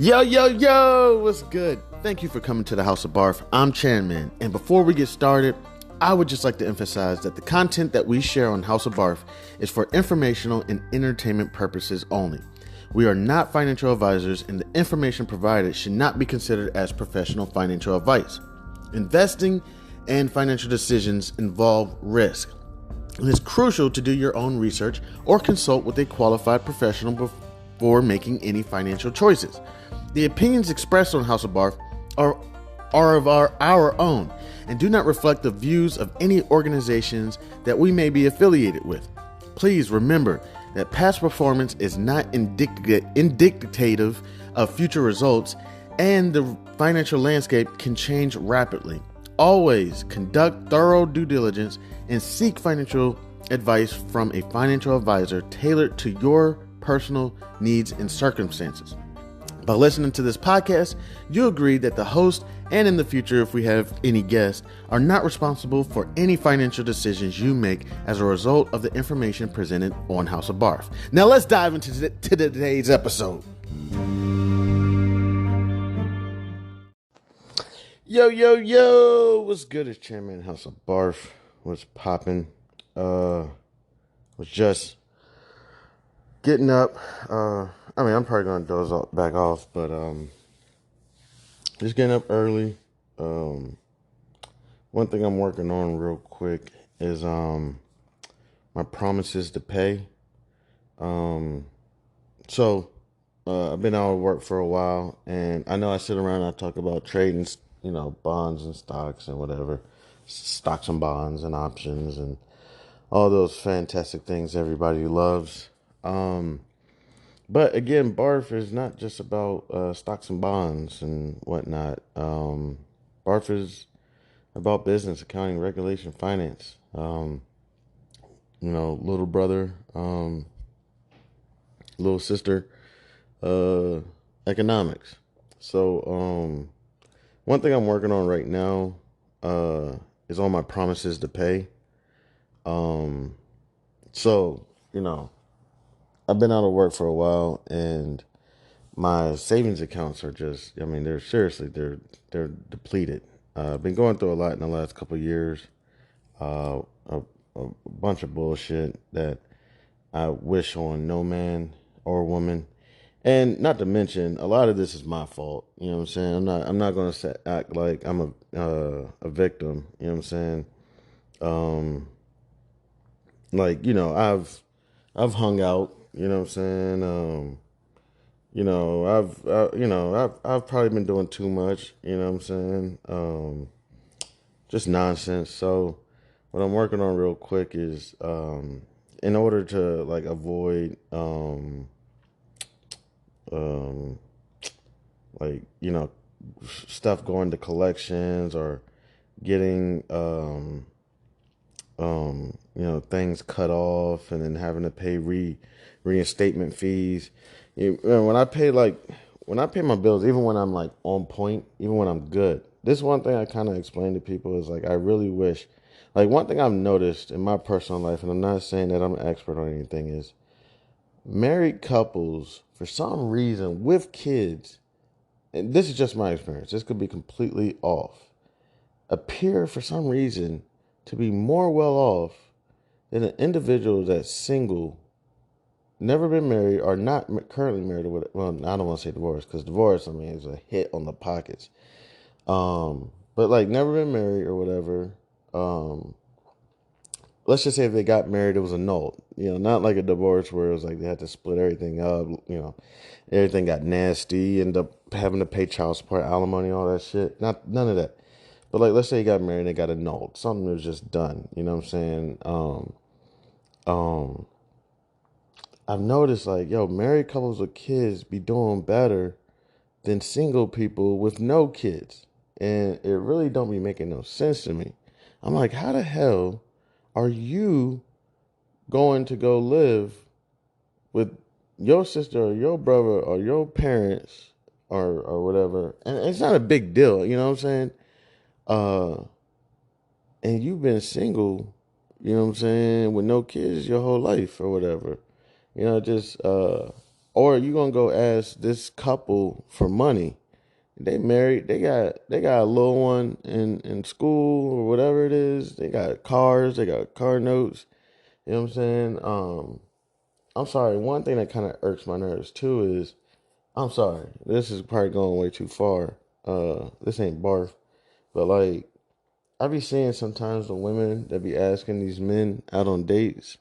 Yo, yo, yo, what's good? Thank you for coming to the House of B.A.R.F. I'm Chanman, and before we get started, I would just like to emphasize that the content that we share on House of B.A.R.F. is for informational and entertainment purposes only. We are not financial advisors, and the information provided should not be considered as professional financial advice. Investing and financial decisions involve risk. It is crucial to do your own research or consult with a qualified professional before making any financial choices. The opinions expressed on House of B.A.R.F. are of our own and do not reflect the views of any organizations that we may be affiliated with. Please remember that past performance is not indicative of future results, and the financial landscape can change rapidly. Always conduct thorough due diligence and seek financial advice from a financial advisor tailored to your personal needs and circumstances. By listening to this podcast, you agree that the host and in the future, if we have any guests, are not responsible for any financial decisions you make as a result of the information presented on House of B.A.R.F. Now let's dive into today's episode. Yo, yo, yo, what's good? It's Chairman House of B.A.R.F. What's popping? Was just getting up. I'm probably going to doze back off, but just getting up early. One thing I'm working on real quick is my promises to pay. So I've been out of work for a while, and I know I sit around and I talk about trading, bonds and stocks and whatever, stocks and bonds and options and all those fantastic things everybody loves. But again, B.A.R.F. is not just about stocks and bonds and whatnot. B.A.R.F. is about business, accounting, regulation, finance. Little brother, little sister, economics. So one thing I'm working on right now is on my promises to pay. I've been out of work for a while, and my savings accounts are they're depleted. I've been going through a lot in the last couple of years, a bunch of bullshit that I wish on no man or woman, and not to mention a lot of this is my fault. You know what I'm saying? I'm not going to act like I'm a victim. You know what I'm saying? I've hung out. You know what I'm saying? I've probably been doing too much. You know what I'm saying? Just nonsense. So what I'm working on real quick is in order to avoid stuff going to collections or getting things cut off and then having to pay reinstatement fees. When I pay my bills, even when I'm on point, even when I'm good, this one thing I kind of explain to people is I really wish, one thing I've noticed in my personal life, and I'm not saying that I'm an expert on anything, is married couples, for some reason, with kids, and this is just my experience, this could be completely off, appear for some reason to be more well off than an individual that's single, never been married, or not currently married, or whatever. Well, I don't want to say divorced, because divorce, is a hit on the pockets. But never been married or whatever. Let's just say if they got married, it was annulled. Not like a divorce where it was they had to split everything up. Everything got nasty, end up having to pay child support, alimony, all that shit. None of that. But let's say you got married and it got annulled. Something was just done. You know what I'm saying? I've noticed married couples with kids be doing better than single people with no kids. And it really don't be making no sense to me. I'm like, how the hell are you going to go live with your sister or your brother or your parents or whatever? And it's not a big deal, you know what I'm saying? And you've been single, you know what I'm saying, with no kids your whole life or whatever. Or you gonna go ask this couple for money. They married, they got a little one in school or whatever it is. They got cars, they got car notes. You know what I'm saying? I'm sorry, one thing that kind of irks my nerves too is, I'm sorry, this is probably going way too far. This ain't barf, but like I be seeing sometimes the women that be asking these men out on dates.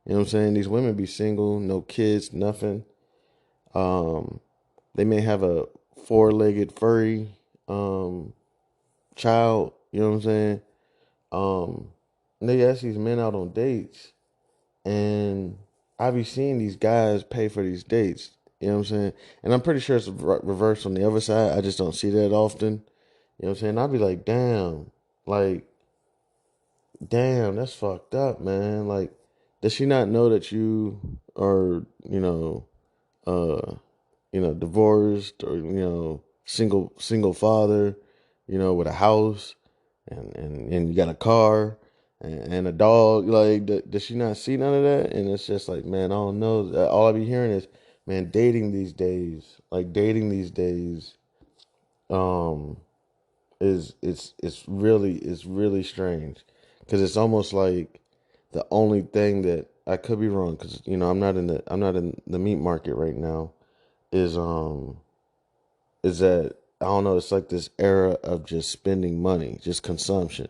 You know what I'm saying? These women be single, no kids, nothing. Um, they may have a four-legged furry um child. You know what I'm saying? Um, and they ask these men out on dates, and I be seeing these guys pay for these dates. You know what I'm saying? And I'm pretty sure it's reverse on the other side. I just don't see that often. You know what I'm saying? I'd be like, like, damn, that's fucked up, man. Like, does she not know that you are, uh, divorced or, single father, with a house and you got a car and a dog? Like, does she not see none of that? And it's just like, man, I don't know. All I be hearing is, man, dating these days, um, it's really strange because it's almost like the only thing that I could be wrong because I'm not in the meat market right now is that I don't know, it's like this era of just spending money, just consumption.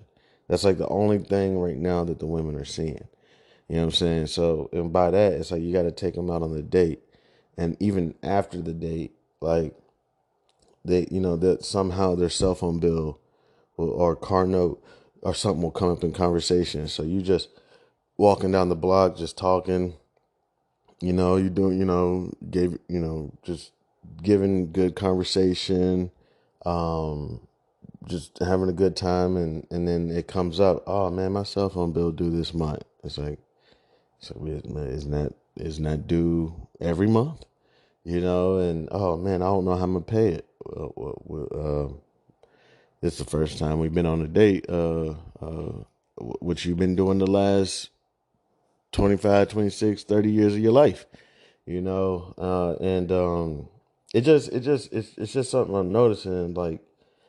That's like the only thing right now that the women are seeing. You know what I'm saying? So, and by that, it's like you got to take them out on the date, and even after the date, like that somehow their cell phone bill or car note or something will come up in conversation. So you just walking down the block, just talking. You doing, just giving good conversation, um, just having a good time, and then it comes up. Oh man, my cell phone bill due this month. It's like, so isn't that due every month? And oh man, I don't know how I'm gonna pay it. This is the first time we've been on a date. What you've been doing the last 25, 26, 30 years of your life, and it's just something I'm noticing. Like,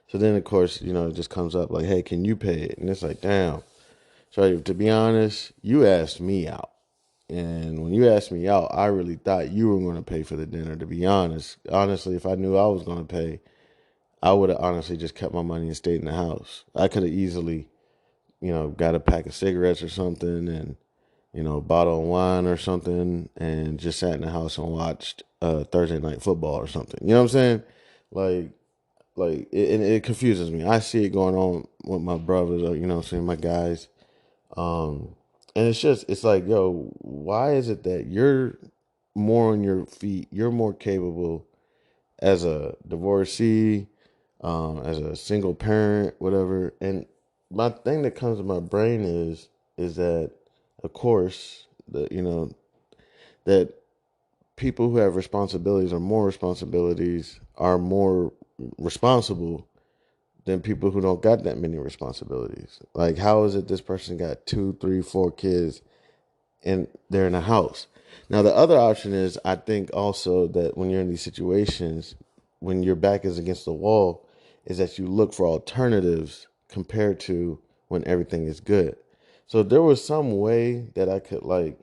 so then of course, it just comes up like, hey, can you pay it? And it's like, damn. So to be honest, you asked me out. And when you asked me out, I really thought you were going to pay for the dinner, to be honest. Honestly, if I knew I was going to pay, I would have honestly just kept my money and stayed in the house. I could have easily, got a pack of cigarettes or something and, a bottle of wine or something and just sat in the house and watched Thursday night football or something. You know what I'm saying? Like, it confuses me. I see it going on with my brothers, or, what I'm saying, my guys. Um, and it's like, yo, why is it that you're more on your feet? You're more capable as a divorcee, as a single parent, whatever. And my thing that comes to my brain is that, of course, that people who have responsibilities or more responsibilities are more responsible than people who don't got that many responsibilities. Like, how is it this person got two, three, four kids and they're in a house? Now, the other option is, I think also that when you're in these situations, when your back is against the wall, is that you look for alternatives compared to when everything is good. So if there was some way that I could, like,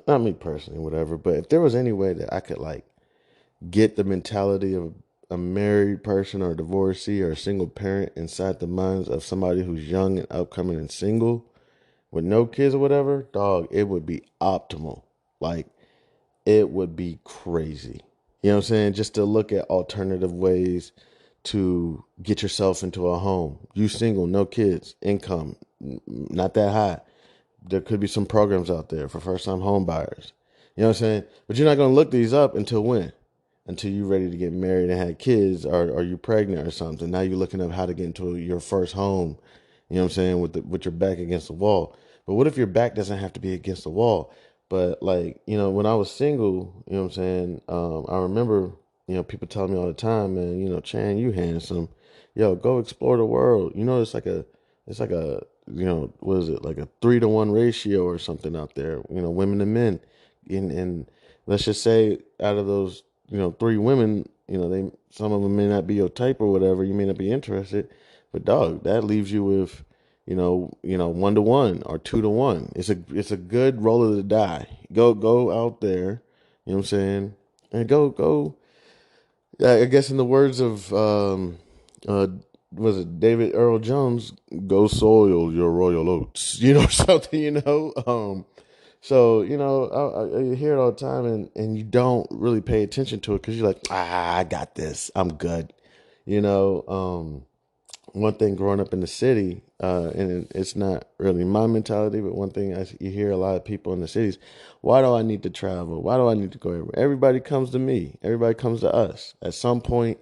not me personally, whatever, but if there was any way that I could, like, get the mentality of a married person or a divorcee or a single parent inside the minds of somebody who's young and upcoming and single with no kids or whatever, dog, it would be optimal. Like, it would be crazy. You know what I'm saying? Just to look at alternative ways to get yourself into a home. You single, no kids, income not that high. There could be some programs out there for first time home buyers. You know what I'm saying? But you're not going to look these up until when? Until you're ready to get married and have kids, or you pregnant or something. Now you're looking up how to get into your first home. You know what I'm saying? With your back against the wall. But what if your back doesn't have to be against the wall? But like, when I was single, you know what I'm saying? I remember, people telling me all the time, man, Chan, you handsome. Yo, go explore the world. It's like a, what is it? Like a 3-to-1 ratio or something out there, women and men. And let's just say out of those, three women, some of them may not be your type or whatever. You may not be interested, but dog, that leaves you with, 1 to 1 or 2 to 1. It's a good roll of the die. Go out there, you know what I'm saying, and go. I guess in the words of uh, was it David Earl Jones, go soil your royal oats, something, So, I hear it all the time, and you don't really pay attention to it because you're like, I got this. I'm good. You know, one thing growing up in the city, and it's not really my mentality, but one thing you hear a lot of people in the cities, why do I need to travel? Why do I need to go everywhere? Everybody comes to me. Everybody comes to us. At some point,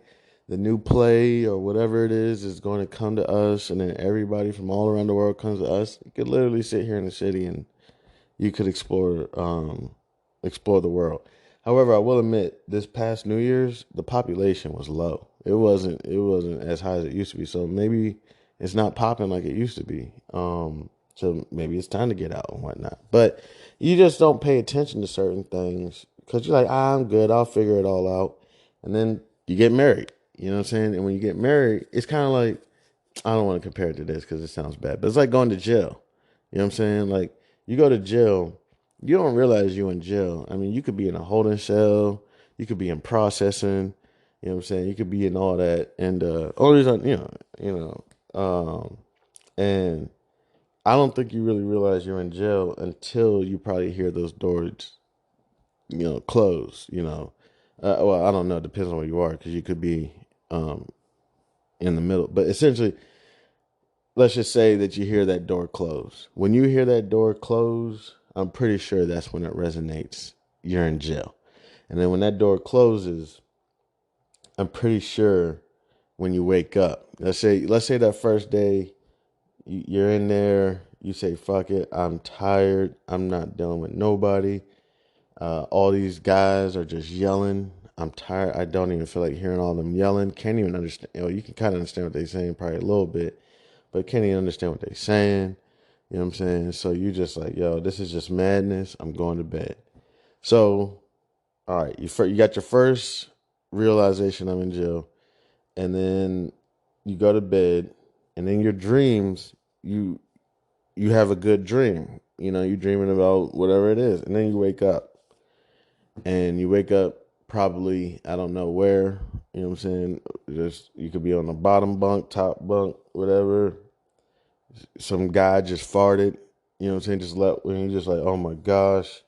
the new play or whatever it is going to come to us, and then everybody from all around the world comes to us. You could literally sit here in the city and you could explore the world. However, I will admit this past New Year's the population was low. It wasn't as high as it used to be. So maybe it's not popping like it used to be. So maybe it's time to get out and whatnot. But you just don't pay attention to certain things because you're like, I'm good. I'll figure it all out. And then you get married. You know what I'm saying? And when you get married, it's kind of like I don't want to compare it to this because it sounds bad, but it's like going to jail. You know what I'm saying? Like you go to jail, you don't realize you're in jail. I mean, you could be in a holding cell, you could be in processing. You know what I'm saying? You could be in all that, and all these, and I don't think you really realize you're in jail until you probably hear those doors, close. Well, I don't know. It depends on where you are because you could be um, in the middle, but essentially let's just say that you hear that door close. When you hear that door close, I'm pretty sure that's when it resonates. You're in jail. And then when that door closes, I'm pretty sure when you wake up, let's say that first day you're in there, you say fuck it, I'm tired, I'm not dealing with nobody. All these guys are just yelling. I'm tired. I don't even feel like hearing all them yelling. Can't even understand. You can kind of understand what they're saying, probably a little bit, but can't even understand what they're saying. You know what I'm saying? So you just like, yo, this is just madness. I'm going to bed. So, all right, you got your first realization I'm in jail, and then you go to bed, and in your dreams, you have a good dream. You're dreaming about whatever it is, and then you wake up, and you wake up probably I don't know where. You know what I'm saying? Just you could be on the bottom bunk, top bunk, whatever. Some guy just farted. You know what I'm saying? Just let when you're just like, oh my gosh,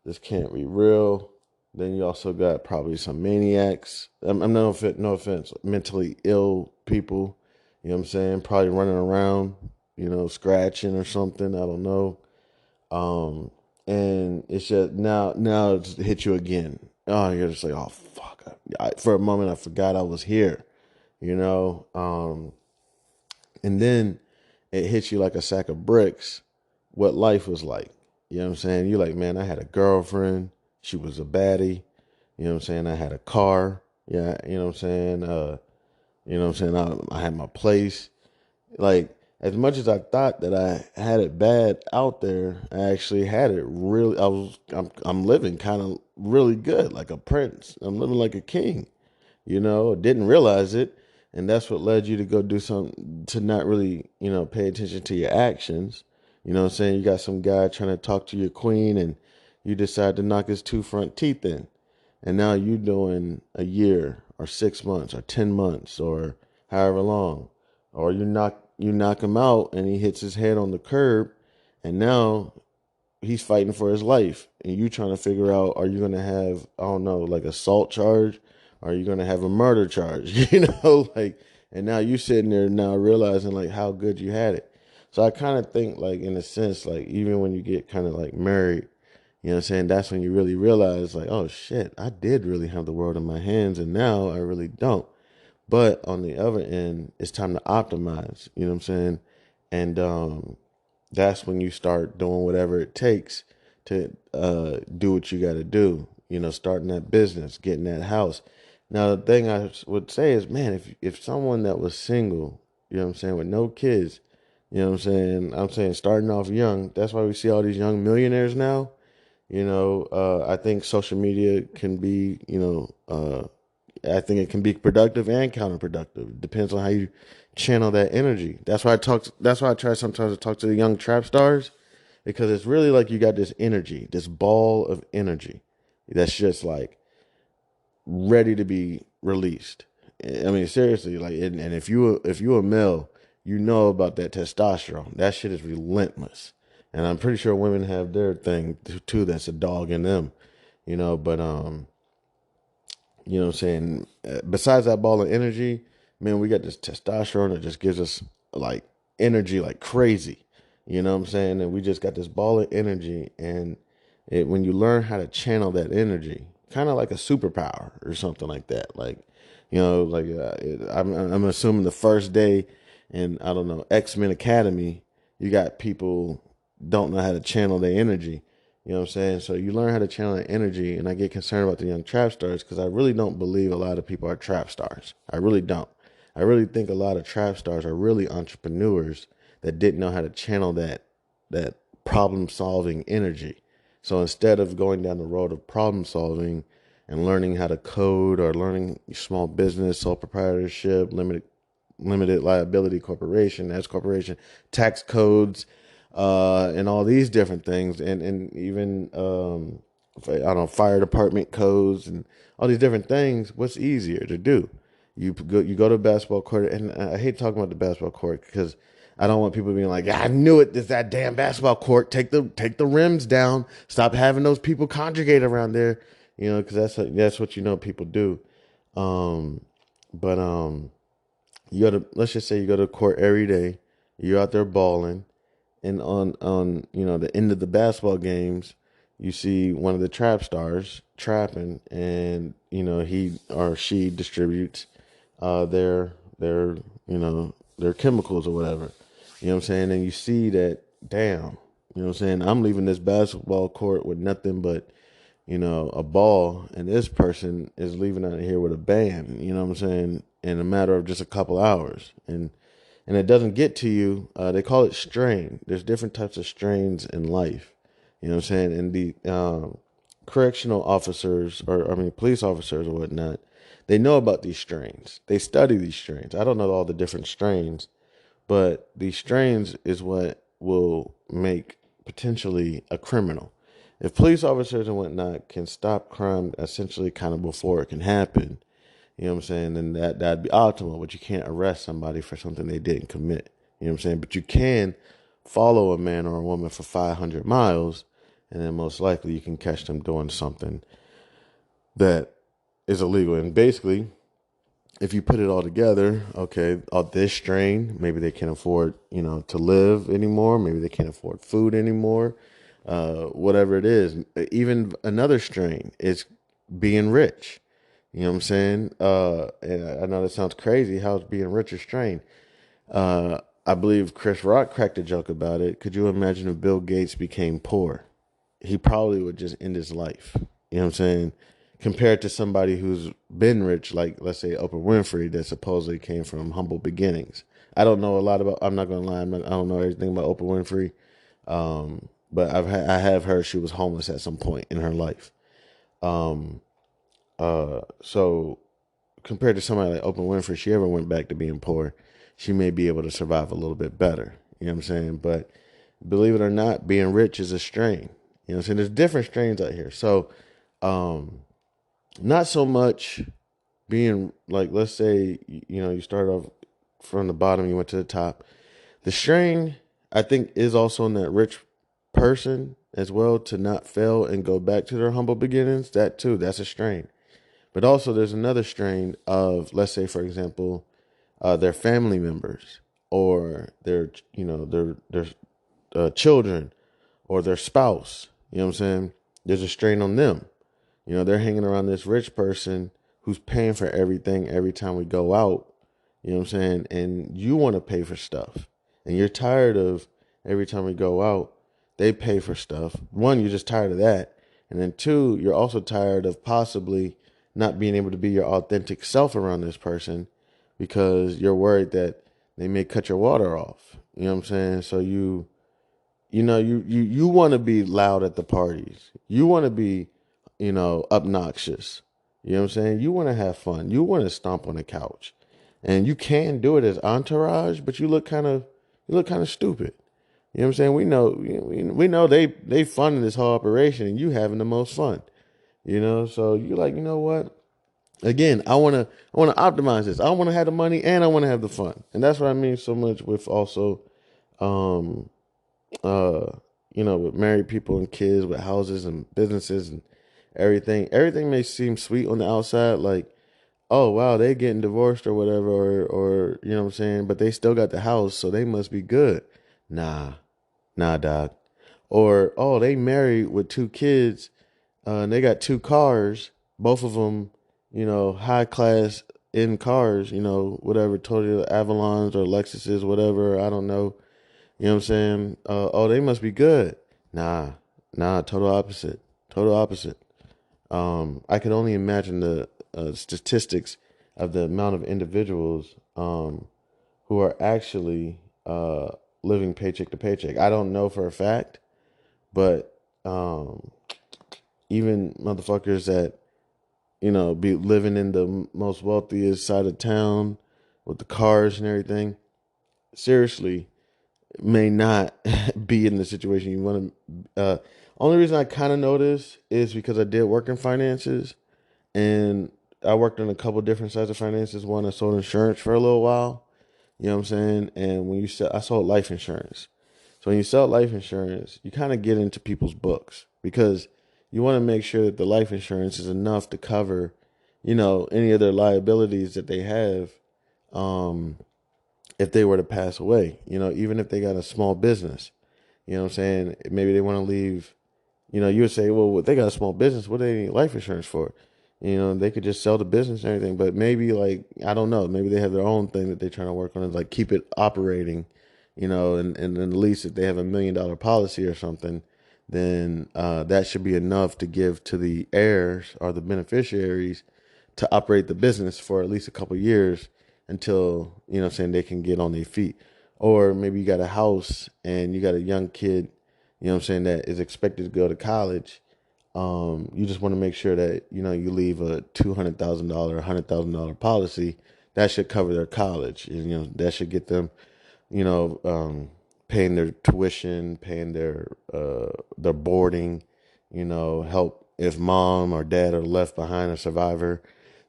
this can't be real. Then you also got probably some maniacs. I'm no offense, mentally ill people. You know what I'm saying? Probably running around, scratching or something. I don't know. Um, and it's just now it's hit you again. Oh, you're just like, oh fuck. For a moment, I forgot I was here. You know. And then it hits you like a sack of bricks what life was like. You know what I'm saying? You're like, man, I had a girlfriend. She was a baddie. You know what I'm saying? I had a car. Yeah, you know what I'm saying? You know what I'm saying? I had my place. Like, as much as I thought that I had it bad out there, I actually had it really. I'm living kind of really good, like a prince. I'm living like a king. Didn't realize it. And that's what led you to go do something to not really, pay attention to your actions. You know what I'm saying? You got some guy trying to talk to your queen and you decide to knock his two front teeth in. And now you doing a year or 6 months or 10 months or however long. Or you knock him out and he hits his head on the curb and now he's fighting for his life and you trying to figure out, are you going to have, I don't know, like assault charge? Are you going to have a murder charge? Like, and now you sitting there now realizing like how good you had it. So I kind of think like in a sense, like even when you get kind of like married, you know what I'm saying? That's when you really realize like, oh shit, I did really have the world in my hands and now I really don't. But on the other end, it's time to optimize, you know what I'm saying? And that's when you start doing whatever it takes to do what you got to do. Starting that business, getting that house. Now, the thing I would say is, man, if someone that was single, you know what I'm saying, with no kids, you know what I'm saying, starting off young. That's why we see all these young millionaires now. I think social media can be, I think it can be productive and counterproductive. It depends on how you channel that energy. That's why I try sometimes to talk to the young trap stars, because it's really like you got this energy, this ball of energy that's just like ready to be released. I mean, seriously, like, and if you a male, you know about that testosterone. That shit is relentless, and I'm pretty sure women have their thing too. That's a dog in them, But you know what I'm saying? Besides that ball of energy, man, we got this testosterone that just gives us like energy like crazy. You know what I'm saying? And we just got this ball of energy. And when you learn how to channel that energy, kind of like a superpower or something like that. Like, I'm assuming the first day in, I don't know, X-Men Academy, you got people don't know how to channel their energy. You know what I'm saying? So you learn how to channel that energy, and I get concerned about the young trap stars because I really don't believe a lot of people are trap stars. I really don't. I really think a lot of trap stars are really entrepreneurs that didn't know how to channel that problem solving energy. So instead of going down the road of problem solving and learning how to code or learning small business, sole proprietorship, limited liability corporation, S corporation, tax codes, and all these different things, and even I don't know, fire department codes and all these different things. What's easier to do? You go to a basketball court, and I hate talking about the basketball court because I don't want people being like, I knew it. It's that damn basketball court. Take the rims down. Stop having those people congregate around there. Because that's what people do. But you go to let's just say you go to court every day. You're out there balling, and on the end of the basketball games, you see one of the trap stars trapping, and he or she distributes their chemicals or whatever. You know what I'm saying? And you see that, damn, you know what I'm saying? I'm leaving this basketball court with nothing but a ball, and this person is leaving out of here with a band, you know what I'm saying, in a matter of just a couple hours. And it doesn't get to you. They call it strain. There's different types of strains in life. You know what I'm saying? And the correctional officers, or I mean, police officers or whatnot, they know about these strains. They study these strains. I don't know all the different strains, but these strains is what will make potentially a criminal. If police officers and whatnot can stop crime essentially kind of before it can happen, you know what I'm saying, then that'd be optimal. But you can't arrest somebody for something they didn't commit. You know what I'm saying? But you can follow a man or a woman for 500 miles, and then most likely you can catch them doing something that is illegal. And basically, if you put it all together, okay, this strain, maybe they can't afford, to live anymore. Maybe they can't afford food anymore. Whatever it is. Even another strain is being rich. You know what I'm saying? And I know that sounds crazy. How's being rich a strain? I believe Chris Rock cracked a joke about it. Could you imagine if Bill Gates became poor? He probably would just end his life. You know what I'm saying? Compared to somebody who's been rich, like let's say Oprah Winfrey, that supposedly came from humble beginnings. I don't know a lot about. I'm not gonna lie. I don't know everything about Oprah Winfrey, but I have heard she was homeless at some point in her life. Um, so compared to somebody like Oprah Winfrey, she ever went back to being poor, she may be able to survive a little bit better. You know what I'm saying? But believe it or not, being rich is a strain. You know what I'm saying? There's different strains out here. So, not so much being like, let's say, you started off from the bottom, you went to the top. The strain, I think, is also in that rich person as well, to not fail and go back to their humble beginnings. That too, that's a strain. But also, there's another strain of, let's say, for example, their family members or their children or their spouse. You know what I'm saying? There's a strain on them. They're hanging around this rich person who's paying for everything every time we go out. You know what I'm saying? And you want to pay for stuff. And you're tired of every time we go out, they pay for stuff. One, you're just tired of that. And then two, you're also tired of possibly not being able to be your authentic self around this person because you're worried that they may cut your water off. You know what I'm saying? So you want to be loud at the parties. You want to be, obnoxious. You know what I'm saying? You want to have fun. You want to stomp on the couch. And you can do it as entourage, but you look kind of stupid. You know what I'm saying? We know they funding this whole operation and you having the most fun. So you're like, you know what? Again, I wanna optimize this. I wanna have the money and I wanna have the fun. And that's what I mean so much with also um uh with married people and kids with houses and businesses and everything. Everything may seem sweet on the outside, like, oh wow, they getting divorced or whatever, or you know what I'm saying, but they still got the house, so they must be good. Nah, nah, dog. Or oh, they married with two kids, and they got two cars, both of them, high class in cars, whatever, Toyota Avalons or Lexuses, whatever. I don't know. You know what I'm saying? Oh, they must be good. Nah, nah, total opposite. Total opposite. I could only imagine the statistics of the amount of individuals who are actually living paycheck to paycheck. I don't know for a fact, but even motherfuckers that be living in the most wealthiest side of town with the cars and everything, seriously, may not be in the situation you want to. Only reason I kind of know this is because I did work in finances, and I worked on a couple different sides of finances. One, I sold insurance for a little while. You know what I'm saying? And when you sell, I sold life insurance. So when you sell life insurance, you kind of get into people's books because you want to make sure that the life insurance is enough to cover, any of their liabilities that they have, um, if they were to pass away. Even if they got a small business. You know what I'm saying? Maybe they want to leave. You would say, well, they got a small business. What do they need life insurance for? They could just sell the business and everything. But maybe, like, I don't know. Maybe they have their own thing that they're trying to work on, is like keep it operating. And at least if they have $1 million policy or something, then that should be enough to give to the heirs or the beneficiaries to operate the business for at least a couple of years until, saying, they can get on their feet. Or maybe you got a house and you got a young kid, that is expected to go to college. You just want to make sure that, you leave a $200,000, $100,000 policy that should cover their college. That should get them, you know, um, paying their tuition, paying their boarding, help if mom or dad are left behind, a survivor,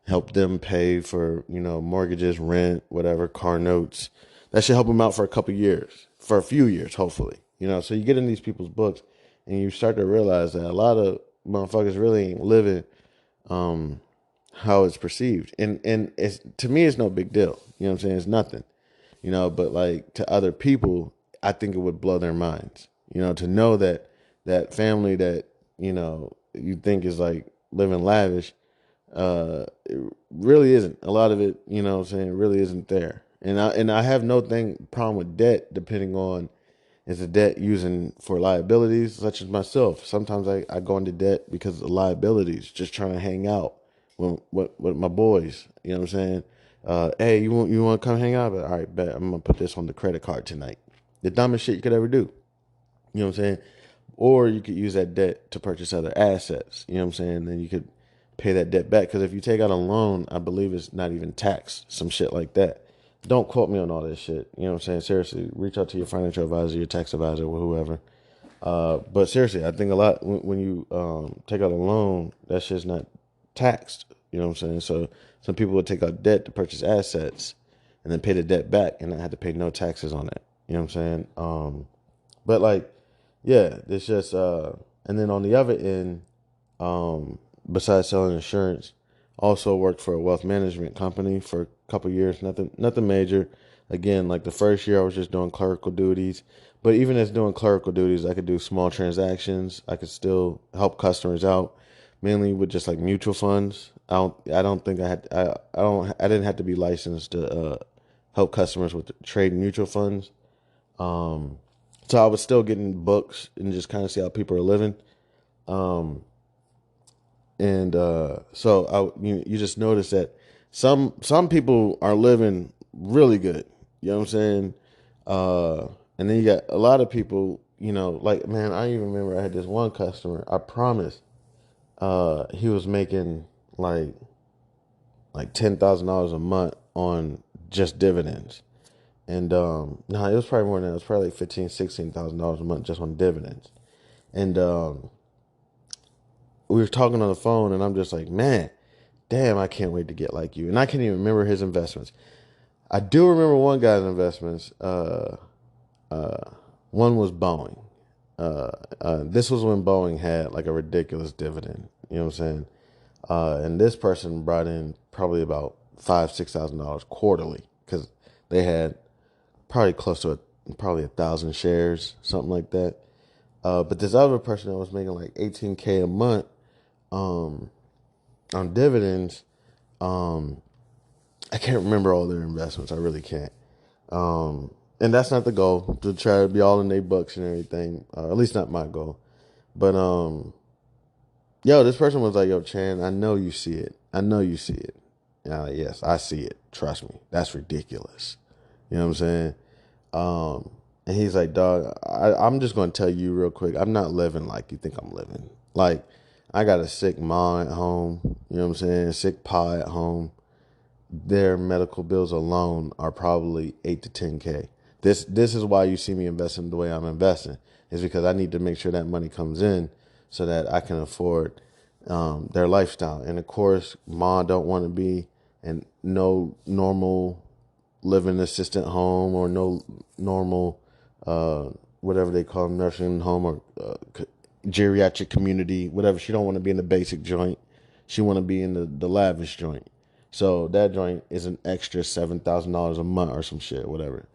help them pay for, mortgages, rent, whatever, car notes. That should help them out for a couple years, for a few years, hopefully. So you get in these people's books and you start to realize that a lot of motherfuckers really ain't living um, how it's perceived. And it's, to me, it's no big deal. You know what I'm saying? It's nothing. But like to other people, I think it would blow their minds, to know that that family that, you think is like living lavish, it really isn't. A lot of it, what I'm saying, really isn't there. And I have no problem with debt, depending on, is the debt using for liabilities, such as myself. Sometimes I go into debt because of liabilities, just trying to hang out with my boys. You know what I'm saying? Hey, you want to come hang out? But all right, bet I'm gonna put this on the credit card tonight. The dumbest shit you could ever do. You know what I'm saying? Or you could use that debt to purchase other assets. You know what I'm saying? Then you could pay that debt back. Because if you take out a loan, I believe it's not even taxed. Some shit like that. Don't quote me on all this shit. You know what I'm saying? Seriously, reach out to your financial advisor, your tax advisor, or whoever. But seriously, I think a lot when you take out a loan, that shit's not taxed. You know what I'm saying? So some people would take out debt to purchase assets and then pay the debt back and not have to pay no taxes on it. You know what I'm saying? But like, yeah, it's just and then on the other end, besides selling insurance, also worked for a wealth management company for a couple years. Nothing major. Again, like the first year, I was just doing clerical duties. But even as doing clerical duties, I could do small transactions. I could still help customers out, mainly with just like mutual funds. I don't think I had. I didn't have to be licensed to help customers with trade mutual funds. Um, so I was still getting books and just kind of see how people are living. Um, and so you just notice that some people are living really good. You know what I'm saying? And then you got a lot of people. like, man, I even remember I had this one customer. I promise, he was making like $10,000 a month on just dividends. And no, it was probably more than that. It was probably like $15,000-$16,000 a month just on dividends. And we were talking on the phone, and I'm just like, man, damn, I can't wait to get like you. And I can't even remember his investments. I do remember one guy's investments. One was Boeing. This was when Boeing had like a ridiculous dividend. You know what I'm saying? And this person brought in probably about $5,000-$6,000 quarterly because they had probably close to probably 1,000 shares, something like that. But this other person that was making like $18K a month on dividends, I can't remember all their investments. I really can't. And that's not the goal, to try to be all in their bucks and everything. At least not my goal. But yo, this person was like, yo, Chan, I know you see it. I know you see it. Yes, I see it. Trust me. That's ridiculous. You know what I'm saying? And he's like, dog, I'm just going to tell you real quick. I'm not living like you think I'm living. Like, I got a sick mom at home. You know what I'm saying? Sick pa at home. Their medical bills alone are probably 8 to 10K. This is why you see me investing the way I'm investing, is because I need to make sure that money comes in so that I can afford their lifestyle. And of course, ma don't want to be in no normal living assistant home or no normal whatever they call them, nursing home or geriatric community, whatever. She don't want to be in the basic joint. She want to be in the lavish joint. So that joint is an extra $7,000 a month or some shit, whatever.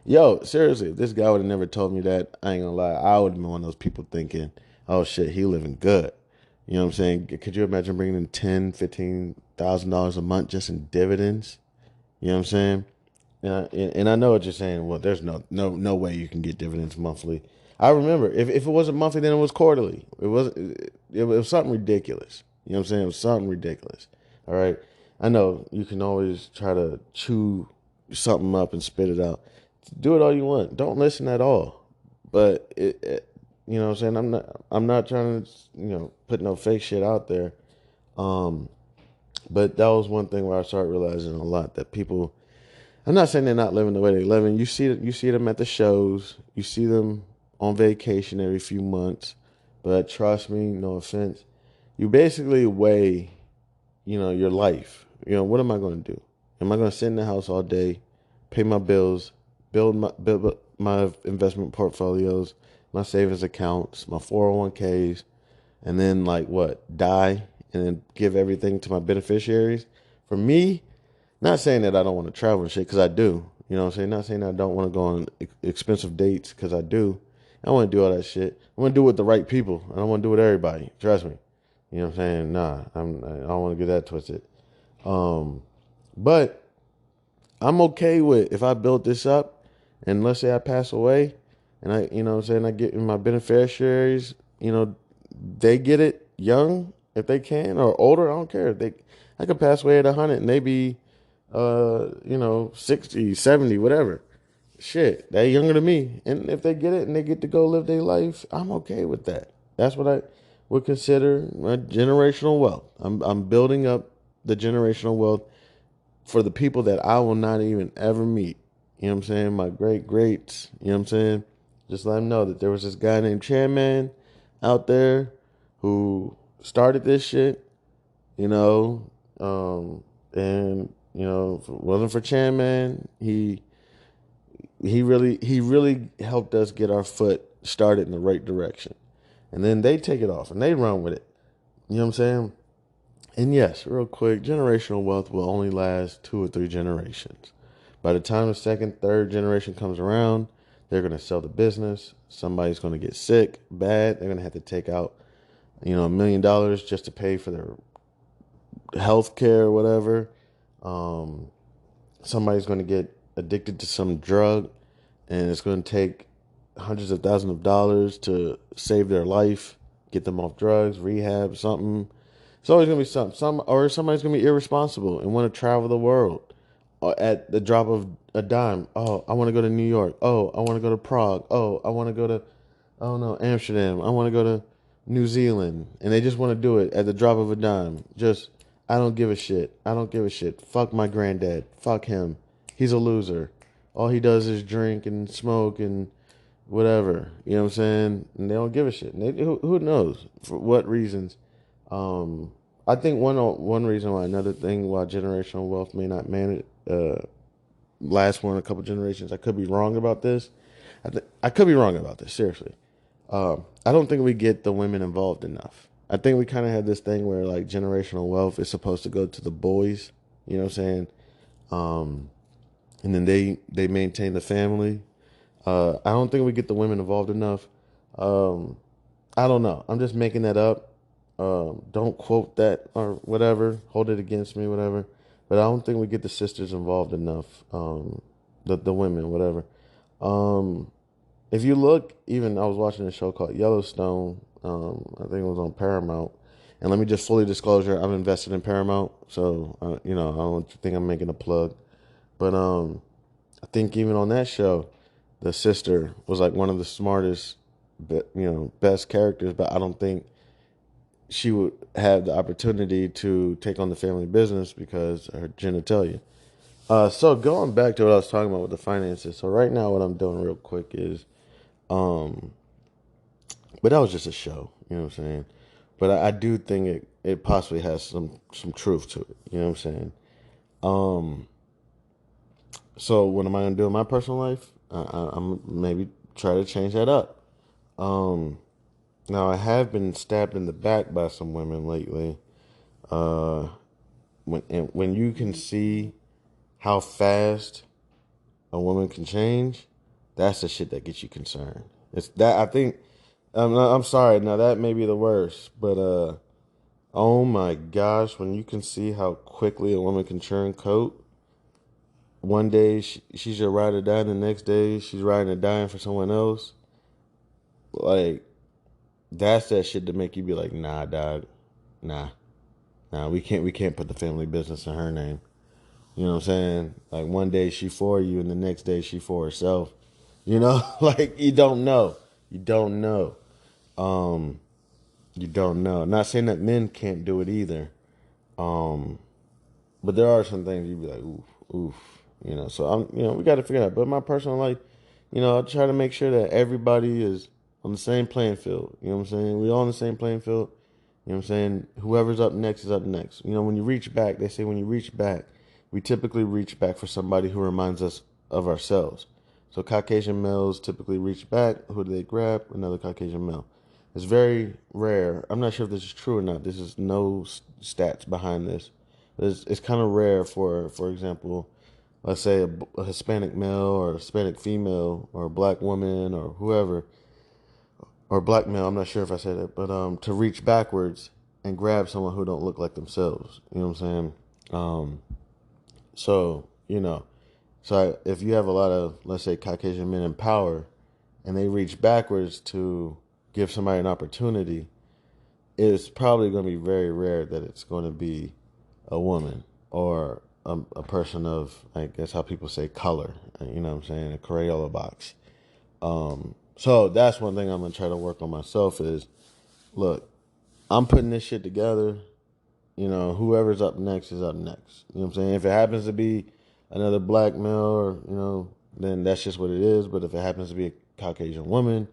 Yo, seriously, if this guy would have never told me that, I ain't gonna lie, I would have been one of those people thinking, oh shit, he living good. You know what I'm saying? Could you imagine bringing in $10,000-$15,000 a month just in dividends? You know what I'm saying? And I know what you're saying. Well, there's no way you can get dividends monthly. I remember if it wasn't monthly, then it was quarterly. It was something ridiculous. You know what I'm saying? It was something ridiculous. All right. I know you can always try to chew something up and spit it out. Do it all you want. Don't listen at all. But you know what I'm saying? I'm not trying to put no fake shit out there. But that was one thing where I started realizing a lot that people. I'm not saying they're not living the way they're living. You see them at the shows. You see them on vacation every few months. But trust me, no offense, you basically weigh, your life. What am I going to do? Am I going to sit in the house all day, pay my bills, build my investment portfolios, my savings accounts, my 401ks, and then like what, die and then give everything to my beneficiaries? For me, not saying that I don't want to travel and shit, because I do. You know what I'm saying? Not saying I don't want to go on expensive dates, because I do. I want to do all that shit. I want to do it with the right people. I don't want to do it with everybody. Trust me. You know what I'm saying? Nah, I don't want to get that twisted. But I'm okay with if I build this up and let's say I pass away and I get my beneficiaries, they get it young if they can, or older. I don't care. I could pass away at 100 and they be 60, 70, whatever. Shit, they younger than me. And if they get it and they get to go live their life, I'm okay with that. That's what I would consider my generational wealth. I'm building up the generational wealth for the people that I will not even ever meet. You know what I'm saying? My great greats, you know what I'm saying? Just let them know that there was this guy named Chanman out there who started this shit, and if it wasn't for Chanman, he really helped us get our foot started in the right direction. And then they take it off and they run with it. You know what I'm saying? And yes, real quick, generational wealth will only last 2 or 3 generations. By the time the second, third generation comes around, they're going to sell the business. Somebody's going to get sick, bad. They're going to have to take out, $1 million just to pay for their health care or whatever. Somebody's going to get addicted to some drug, and it's going to take hundreds of thousands of dollars to save their life, get them off drugs, rehab, something. It's always going to be something. Or somebody's going to be irresponsible and want to travel the world at the drop of a dime. Oh, I want to go to New York. Oh, I want to go to Prague. Oh, I want to go to I don't know, Amsterdam. I want to go to New Zealand, and they just want to do it at the drop of a dime. Just, I don't give a shit. I don't give a shit. Fuck my granddad. Fuck him. He's a loser. All he does is drink and smoke and whatever. You know what I'm saying? And they don't give a shit. And who knows for what reasons? I think one reason why, another thing why generational wealth may not manage last more than a couple generations. I could be wrong about this. I could be wrong about this. Seriously, I don't think we get the women involved enough. I think we kind of have this thing where like generational wealth is supposed to go to the boys. You know what I'm saying? Um, and then they maintain the family. I don't think we get the women involved enough. Um, I don't know. I'm just making that up. Don't quote that or whatever. Hold it against me, whatever. But I don't think we get the sisters involved enough. The women, whatever. Um, if you look, even I was watching a show called Yellowstone. I think it was on Paramount. And let me just fully disclosure, I'm invested in Paramount, so I don't think I'm making a plug. But I think even on that show, the sister was like one of the smartest, best characters. But I don't think she would have the opportunity to take on the family business because of her genitalia. So going back to what I was talking about with the finances. So right now, what I'm doing real quick is, um, but that was just a show. You know what I'm saying? But I do think it possibly has some truth to it. You know what I'm saying? Um, so what am I gonna do in my personal life? I'm maybe try to change that up. Um, Now I have been stabbed in the back by some women lately. Uh, when you can see how fast a woman can change, that's the shit that gets you concerned. It's that I think. I'm sorry. Now that may be the worst, but oh my gosh, when you can see how quickly a woman can turn coat. One day she's your ride or die, the next day she's riding or dying for someone else. Like that's that shit to make you be like, nah, dog, nah, nah. We can't put the family business in her name. You know what I'm saying? Like one day she for you, and the next day she for herself. You know, like you don't know. You don't know. Um, you don't know. Not saying that men can't do it either. Um, but there are some things you'd be like, oof, oof. So we got to figure it out. But my personal life, I try to make sure that everybody is on the same playing field. You know what I'm saying? We all on the same playing field. You know what I'm saying? Whoever's up next is up next. When you reach back, they say when you reach back, we typically reach back for somebody who reminds us of ourselves. So Caucasian males typically reach back. Who do they grab? Another Caucasian male. It's very rare. I'm not sure if this is true or not. This is no stats behind this. It's kind of rare for example, let's say a Hispanic male or a Hispanic female or a black woman or whoever, or black male, I'm not sure if I said it, but to reach backwards and grab someone who don't look like themselves. You know what I'm saying? Um, so, if you have a lot of, let's say, Caucasian men in power and they reach backwards to give somebody an opportunity, it's probably going to be very rare that it's going to be a woman or a person of, I guess how people say, color. You know what I'm saying? A Crayola box. So that's one thing I'm going to try to work on myself is, look, I'm putting this shit together. Whoever's up next is up next. You know what I'm saying? If it happens to be another black male or, then that's just what it is. But if it happens to be a Caucasian woman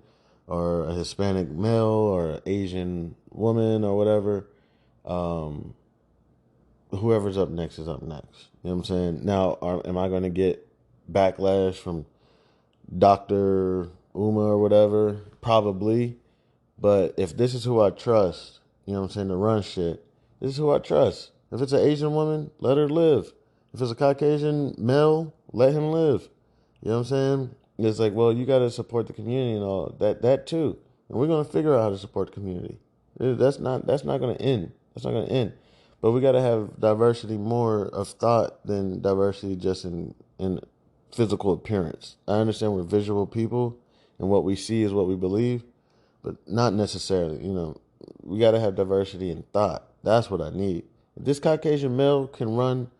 or a Hispanic male or an Asian woman or whatever, um, whoever's up next is up next. You know what I'm saying? Now, am I going to get backlash from Dr. Uma or whatever? Probably. But if this is who I trust, you know what I'm saying, to run shit, this is who I trust. If it's an Asian woman, let her live. If it's a Caucasian male, let him live. You know what I'm saying? It's like, well, you got to support the community and all that too. And we're going to figure out how to support the community. That's not going to end. That's not going to end. But we got to have diversity more of thought than diversity just in physical appearance. I understand we're visual people and what we see is what we believe, but not necessarily. We got to have diversity in thought. That's what I need. If this Caucasian male can run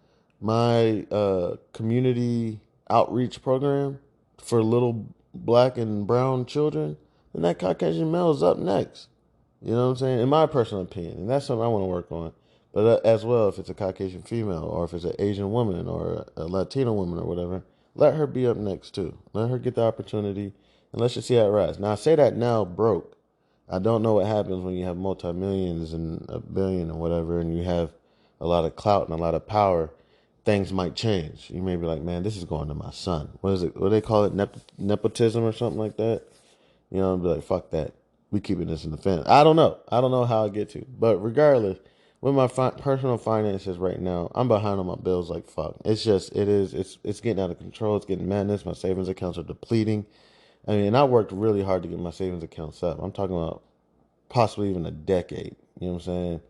my community outreach program for little black and brown children, then that Caucasian male is up next. You know what I'm saying? In my personal opinion, and that's something I want to work on. But as well, if it's a Caucasian female, or if it's an Asian woman, or a Latino woman, or whatever, let her be up next too. Let her get the opportunity, and let's just see how it rises. Now, I say that now broke. I don't know what happens when you have multi-millions and a billion or whatever, and you have a lot of clout and a lot of power. Things might change. You may be like, man, this is going to my son. What is it? What do they call it? Nepotism or something like that? You know, and be like, fuck that. We keeping this in the family. I don't know. I don't know how I get to. But regardless, with my personal finances right now, I'm behind on my bills like fuck. It's just, it's getting out of control. It's getting madness. My savings accounts are depleting. I mean, and I worked really hard to get my savings accounts up. I'm talking about possibly even a decade. You know what I'm saying?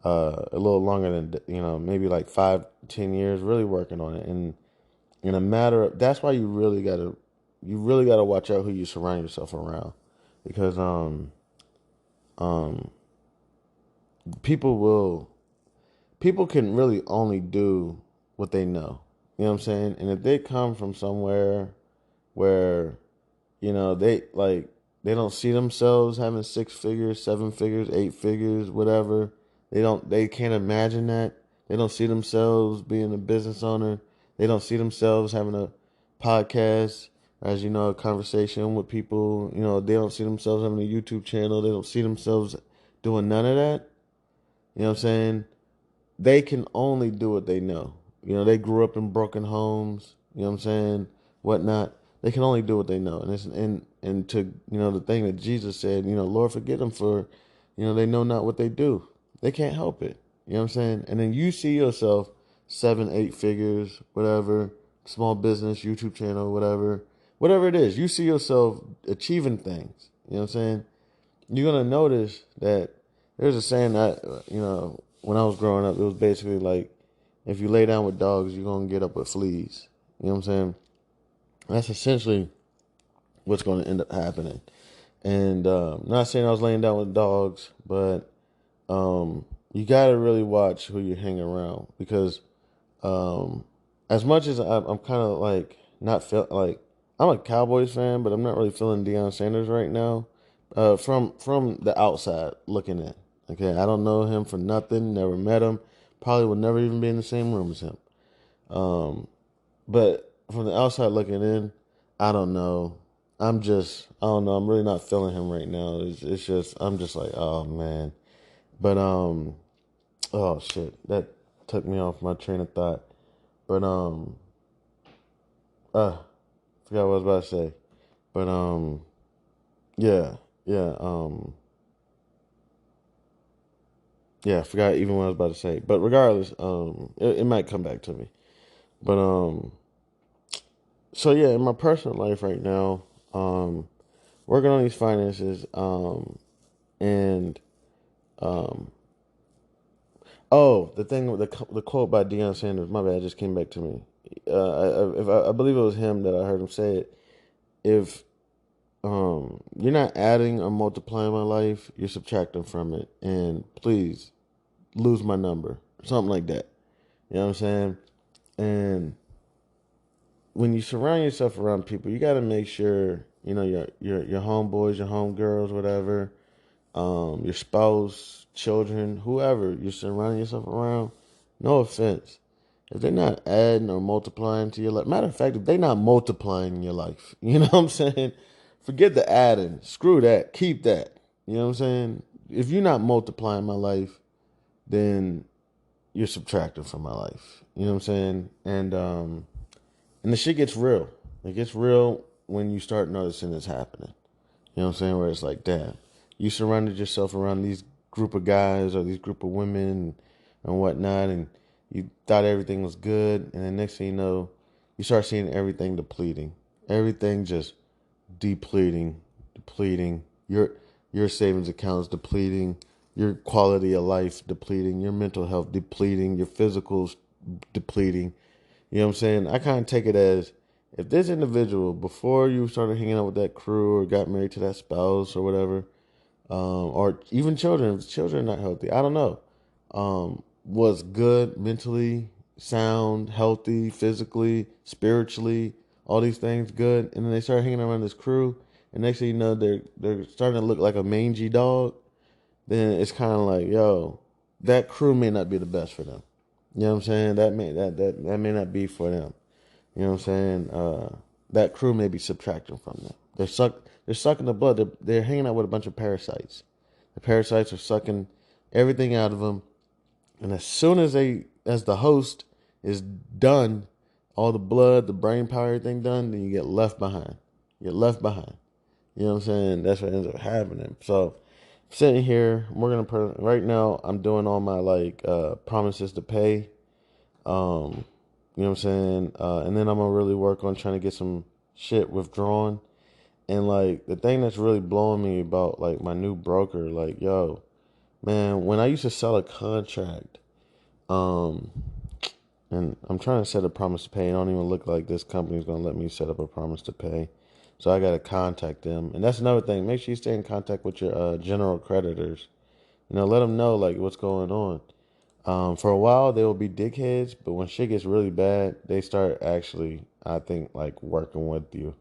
A little longer than, maybe like 5, 10 years, really working on it. And in a matter of, that's why you really gotta watch out who you surround yourself around, because um people will people can really only do what they know. You know what I'm saying? And if they come from somewhere where, they don't see themselves having 6 figures, 7 figures, 8 figures, whatever. They can't imagine that. They don't see themselves being a business owner. They don't see themselves having a podcast, as a conversation with people. They don't see themselves having a YouTube channel. They don't see themselves doing none of that. You know what I'm saying? They can only do what they know. They grew up in broken homes, you know what I'm saying, whatnot. They can only do what they know. And to, the thing that Jesus said, Lord, forgive them for, they know not what they do. They can't help it. You know what I'm saying? And then you see yourself 7, 8 figures, whatever, small business, YouTube channel, whatever it is. You see yourself achieving things. You know what I'm saying? You're going to notice that there's a saying that, when I was growing up, it was basically like, if you lay down with dogs, you're going to get up with fleas. You know what I'm saying? That's essentially what's going to end up happening. And not saying I was laying down with dogs, but you got to really watch who you hang around, because um, as much as I'm kind of like not feel like I'm a Cowboys fan, but I'm not really feeling Deion Sanders right now. From the outside looking in. Okay, I don't know him for nothing. Never met him. Probably would never even be in the same room as him. Um, but from the outside looking in, I don't know. I don't know. I'm really not feeling him right now. It's just, I'm just like, oh man. But oh shit, that took me off my train of thought. But forgot what I was about to say. But yeah, yeah, yeah, I forgot even what I was about to say. But regardless, it might come back to me. But so yeah, in my personal life right now, working on these finances, and um, oh, the thing with the quote by Deion Sanders. My bad, just came back to me. I believe it was him that I heard him say it. If you're not adding or multiplying my life, you're subtracting from it. And please lose my number, something like that. You know what I'm saying? And when you surround yourself around people, you got to make sure your homeboys, your homegirls, whatever, your spouse, children, whoever you're surrounding yourself around. No offense, if they're not adding or multiplying to your life. Matter of fact, if they're not multiplying in your life, you know what I'm saying? Forget the adding. Screw that. Keep that. You know what I'm saying? If you're not multiplying my life, then you're subtracting from my life. You know what I'm saying? And the shit gets real. It gets real when you start noticing it's happening. You know what I'm saying? Where it's like, damn, you surrounded yourself around these group of guys or these group of women and whatnot, and you thought everything was good, and then next thing you know, you start seeing everything depleting. Everything just depleting. Your savings accounts depleting. Your quality of life depleting. Your mental health depleting. Your physicals depleting. You know what I'm saying? I kind of take it as, if this individual, before you started hanging out with that crew or got married to that spouse or whatever, or even children, if children are not healthy, I don't know, was good mentally, sound, healthy, physically, spiritually, all these things good, and then they started hanging around this crew, and next thing you know, they're starting to look like a mangy dog, then it's kind of like, yo, that crew may not be the best for them. You know what I'm saying? That may not be for them. You know what I'm saying? That crew may be subtracting from them. They're sucking the blood. They're hanging out with a bunch of parasites. The parasites are sucking everything out of them, and as soon as the host is done, all the blood, the brain power, everything done, then you get left behind. You get left behind. You know what I'm saying? That's what ends up happening. So sitting here, we're gonna put right now. I'm doing all my promises to pay. You know what I'm saying? And then I'm gonna really work on trying to get some shit withdrawn. And like the thing that's really blowing me about like my new broker, like, yo, man, when I used to sell a contract, um, and I'm trying to set a promise to pay, it don't even look like this company's gonna let me set up a promise to pay. So I gotta contact them. And that's another thing. Make sure you stay in contact with your general creditors. You know, let them know like what's going on. For a while, they will be dickheads, but when shit gets really bad, they start actually, I think, like working with you.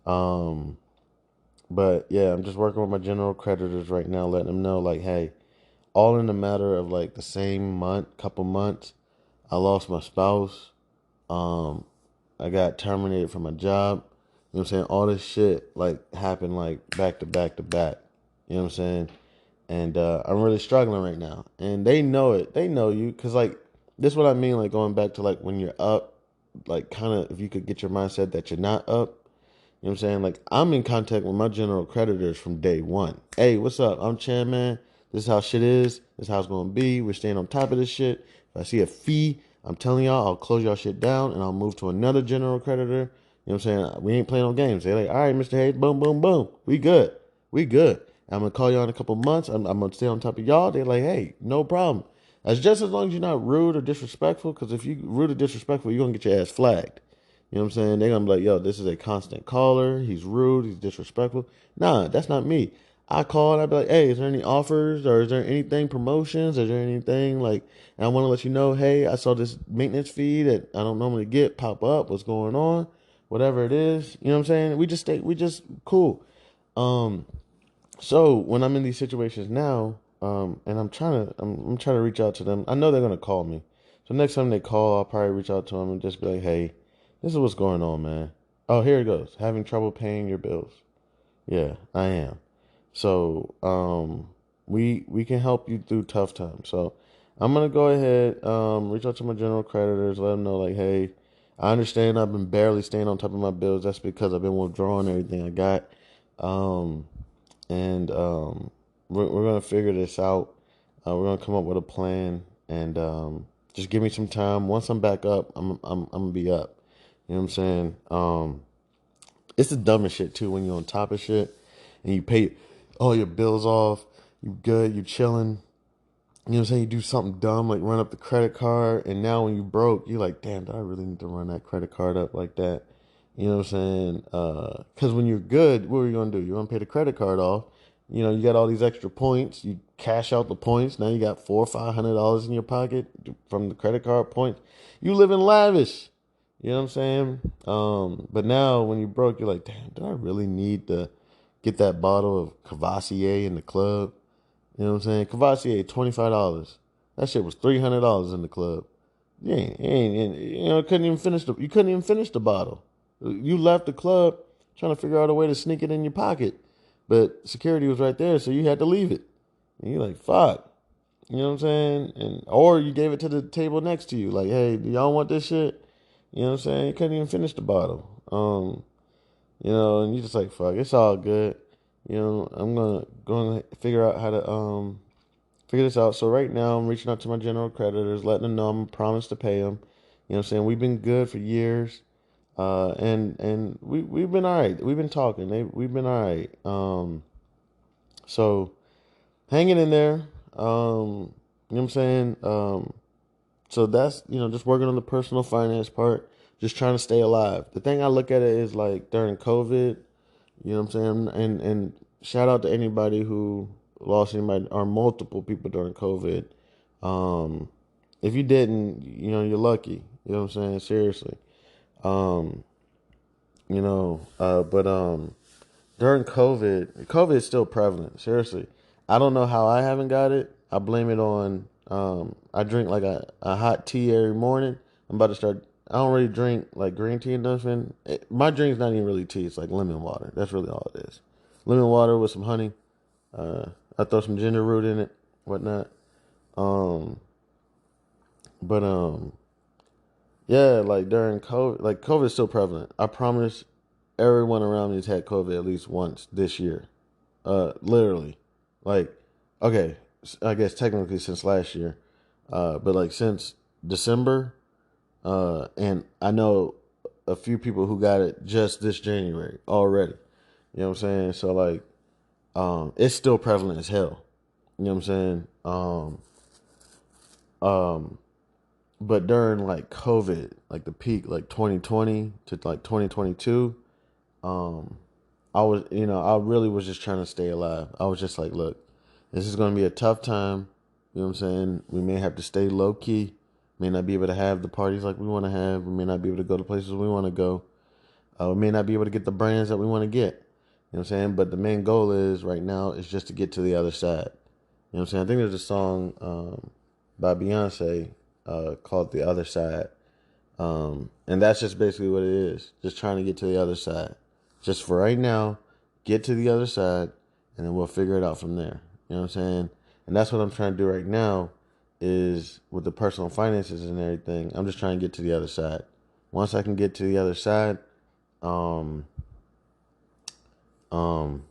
Um, but yeah, I'm just working with my general creditors right now, letting them know, like, hey, all in a matter of like the same couple months, I lost my spouse. Um, I got terminated from my job. You know what I'm saying? All this shit like happened like back to back to back. You know what I'm saying? And I'm really struggling right now. And they know it. They know you, cause like this is what I mean. Like going back to like when you're up, like kind of if you could get your mindset that you're not up. You know what I'm saying? Like I'm in contact with my general creditors from day one. Hey, what's up? I'm Chan, man. This is how shit is. This is how it's gonna be. We're staying on top of this shit. If I see a fee, I'm telling y'all, I'll close y'all shit down and I'll move to another general creditor. You know what I'm saying? We ain't playing no games. They're like, all right, Mr. Hayes, boom, boom, boom. We good. We good. I'm gonna call y'all in a couple months. I'm gonna stay on top of y'all. They're like, hey, no problem. That's just as long as you're not rude or disrespectful. Because if you rude or disrespectful, you're gonna get your ass flagged. You know what I'm saying? They're gonna be like, yo, this is a constant caller. He's rude. He's disrespectful. Nah, that's not me. I call and I'd be like, hey, is there any offers or is there anything promotions? Is there anything like? And I want to let you know, hey, I saw this maintenance fee that I don't normally get pop up. What's going on? Whatever it is, you know what I'm saying? We just cool. Um, so when I'm in these situations now, and I'm trying to reach out to them. I know they're gonna call me. So next time they call, I'll probably reach out to them and just be like, "Hey, this is what's going on, man. Oh, here it goes. Having trouble paying your bills. Yeah, I am. So, we can help you through tough times. So, I'm gonna go ahead, reach out to my general creditors, let them know like, hey, I understand I've been barely staying on top of my bills. That's because I've been withdrawing everything I got. Um, and we're gonna figure this out. We're gonna come up with a plan, and just give me some time. Once I'm back up, I'm gonna be up. You know what I'm saying? It's the dumbest shit too when you're on top of shit and you pay all your bills off. You good, you chilling. You know what I'm saying? You do something dumb like run up the credit card, and now when you broke, you're like, damn, do I really need to run that credit card up like that? You know what I'm saying? Because when you're good, what are you gonna do? You're gonna pay the credit card off. You know, you got all these extra points. You cash out the points. Now you got $400 or $500 in your pocket from the credit card points. You live in lavish. You know what I'm saying? But now when you broke, you're like, damn, do I really need to get that bottle of Cavassier in the club? You know what I'm saying? Cavassier, $25. That shit was $300 in the club. You couldn't even finish the bottle. You left the club trying to figure out a way to sneak it in your pocket, but security was right there, so you had to leave it. And you're like, fuck. You know what I'm saying? And or you gave it to the table next to you, like, hey, do y'all want this shit? You know what I'm saying? You couldn't even finish the bottle. And you just like, fuck, it's all good. I'm gonna figure out how to figure this out. So right now I'm reaching out to my general creditors, letting them know I'm promised to pay them. You know what I'm saying? We've been good for years. And we've been all right. We've been talking. We've been all right. So hanging in there. You know what I'm saying? So that's, just working on the personal finance part, just trying to stay alive. The thing I look at it is like during COVID, you know what I'm saying? And shout out to anybody who lost anybody or multiple people during COVID. Um, if you didn't, you're lucky. You know what I'm saying? Seriously. Um, but during COVID is still prevalent. Seriously, I don't know how I haven't got it. I blame it on I drink like a hot tea every morning. I'm about to start. I don't really drink like green tea and nothing. My drink's not even really tea. It's like lemon water. That's really all it is. Lemon water with some honey. I throw some ginger root in it, whatnot. Um, but yeah, like during COVID, like COVID is still prevalent. I promise everyone around me has had COVID at least once this year. Literally, like, okay, I guess technically since last year, but like since December, and I know a few people who got it just this January already. You know what I'm saying? So like, it's still prevalent as hell. You know what I'm saying? Um, but during like COVID, like the peak, like 2020 to like 2022, um, I was, I really was just trying to stay alive. I was just like, look, this is going to be a tough time. You know what I'm saying? We may have to stay low key. May not be able to have the parties like we want to have. We may not be able to go to places we want to go. We may not be able to get the brands that we want to get. You know what I'm saying? But the main goal is right now is just to get to the other side. You know what I'm saying? I think there's a song by Beyonce called The Other Side. And that's just basically what it is. Just trying to get to the other side. Just for right now, get to the other side, and then we'll figure it out from there. You know what I'm saying? And that's what I'm trying to do right now is with the personal finances and everything. I'm just trying to get to the other side. Once I can get to the other side, um, um,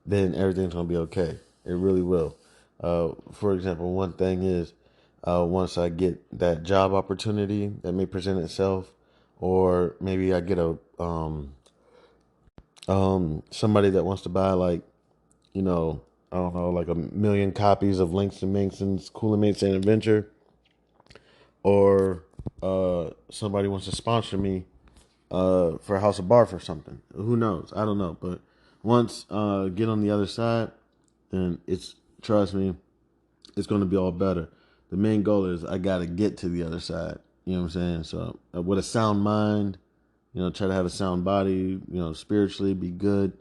then everything's gonna be okay. It really will. For example, one thing is once I get that job opportunity that may present itself, or maybe I get a somebody that wants to buy like I don't know like 1,000,000 copies of Langston Mason's Cool and Insane Adventure, or somebody wants to sponsor me for House of Barf or something. Who knows? I don't know. But once get on the other side, then trust me, it's going to be all better. The main goal is I got to get to the other side. You know what I'm saying? So with a sound mind, try to have a sound body, spiritually be good.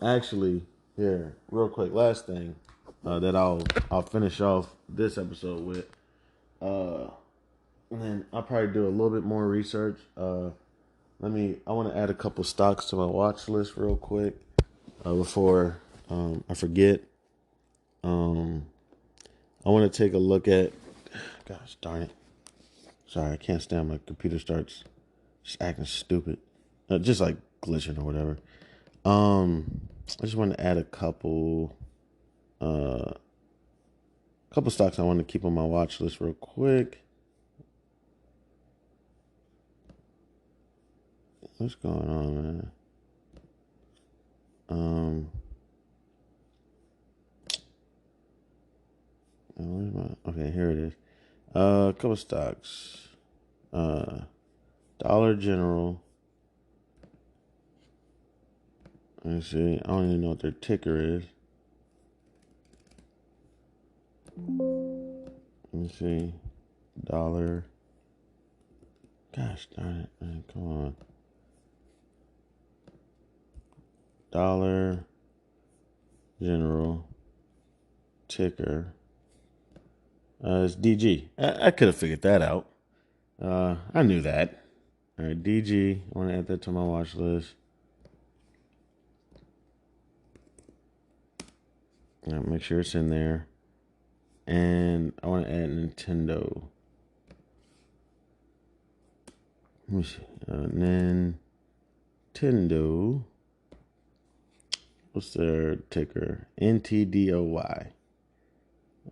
Actually, here, real quick, last thing that I'll finish off this episode with. And then I'll probably do a little bit more research. I want to add a couple stocks to my watch list real quick before I forget. I want to take a look at. Gosh darn it! Sorry, I can't stand my computer starts just acting stupid, just like glitching or whatever. I just want to add a couple stocks I want to keep on my watch list real quick. What's going on, man? Where's my? Okay, here it is. A couple stocks. Dollar General. Let me see. I don't even know what their ticker is. Let me see. Dollar. Gosh darn it, man. Come on. Dollar General. Ticker. It's DG. I could have figured that out. I knew that. All right, DG. I want to add that to my watch list. Make sure it's in there. And I want to add Nintendo. Let me see. Nintendo. What's their ticker? NTDOY.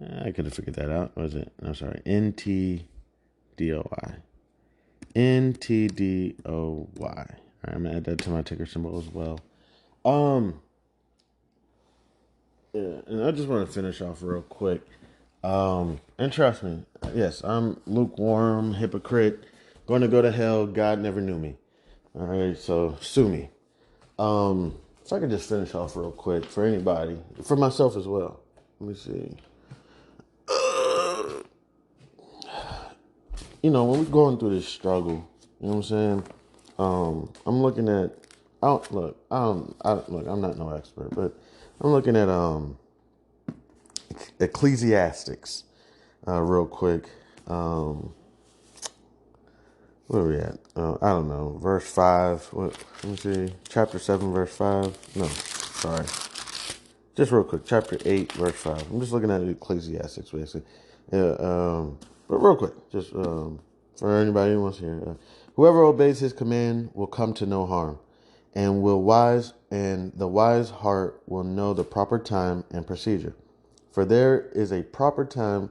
I could have figured that out. What was it? I'm sorry. NTDOY. NTDOY. All right, I'm gonna add that to my ticker symbol as well. Yeah, and I just want to finish off real quick. And trust me, yes, I'm lukewarm, hypocrite, going to go to hell. God never knew me. All right, so sue me. If I could just finish off real quick for anybody, for myself as well. Let me see. When we're going through this struggle, you know what I'm saying? I'm looking at I'm not no expert, but I'm looking at Ecclesiastics real quick. Where are we at? I don't know. Verse 5. What? Let me see. Chapter 7, verse 5. No, sorry. Just real quick. Chapter 8, verse 5. I'm just looking at Ecclesiastics, basically. Yeah, but real quick. Just for anybody who wants to hear. Whoever obeys his command will come to no harm, and the wise heart will know the proper time and procedure. For there is a proper time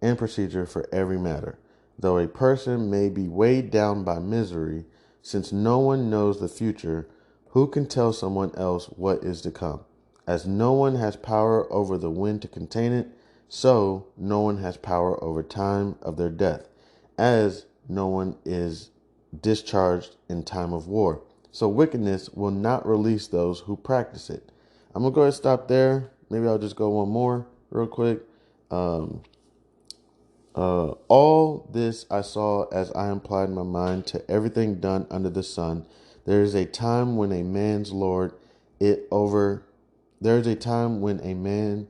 and procedure for every matter, though a person may be weighed down by misery, since no one knows the future, who can tell someone else what is to come? As no one has power over the wind to contain it, so no one has power over time of their death, as no one is discharged in time of war. So wickedness will not release those who practice it. I'm going to go ahead and stop there. Maybe I'll just go one more real quick. All this I saw as I applied my mind to everything done under the sun. There is a time when a man's lord it over. There is a time when a man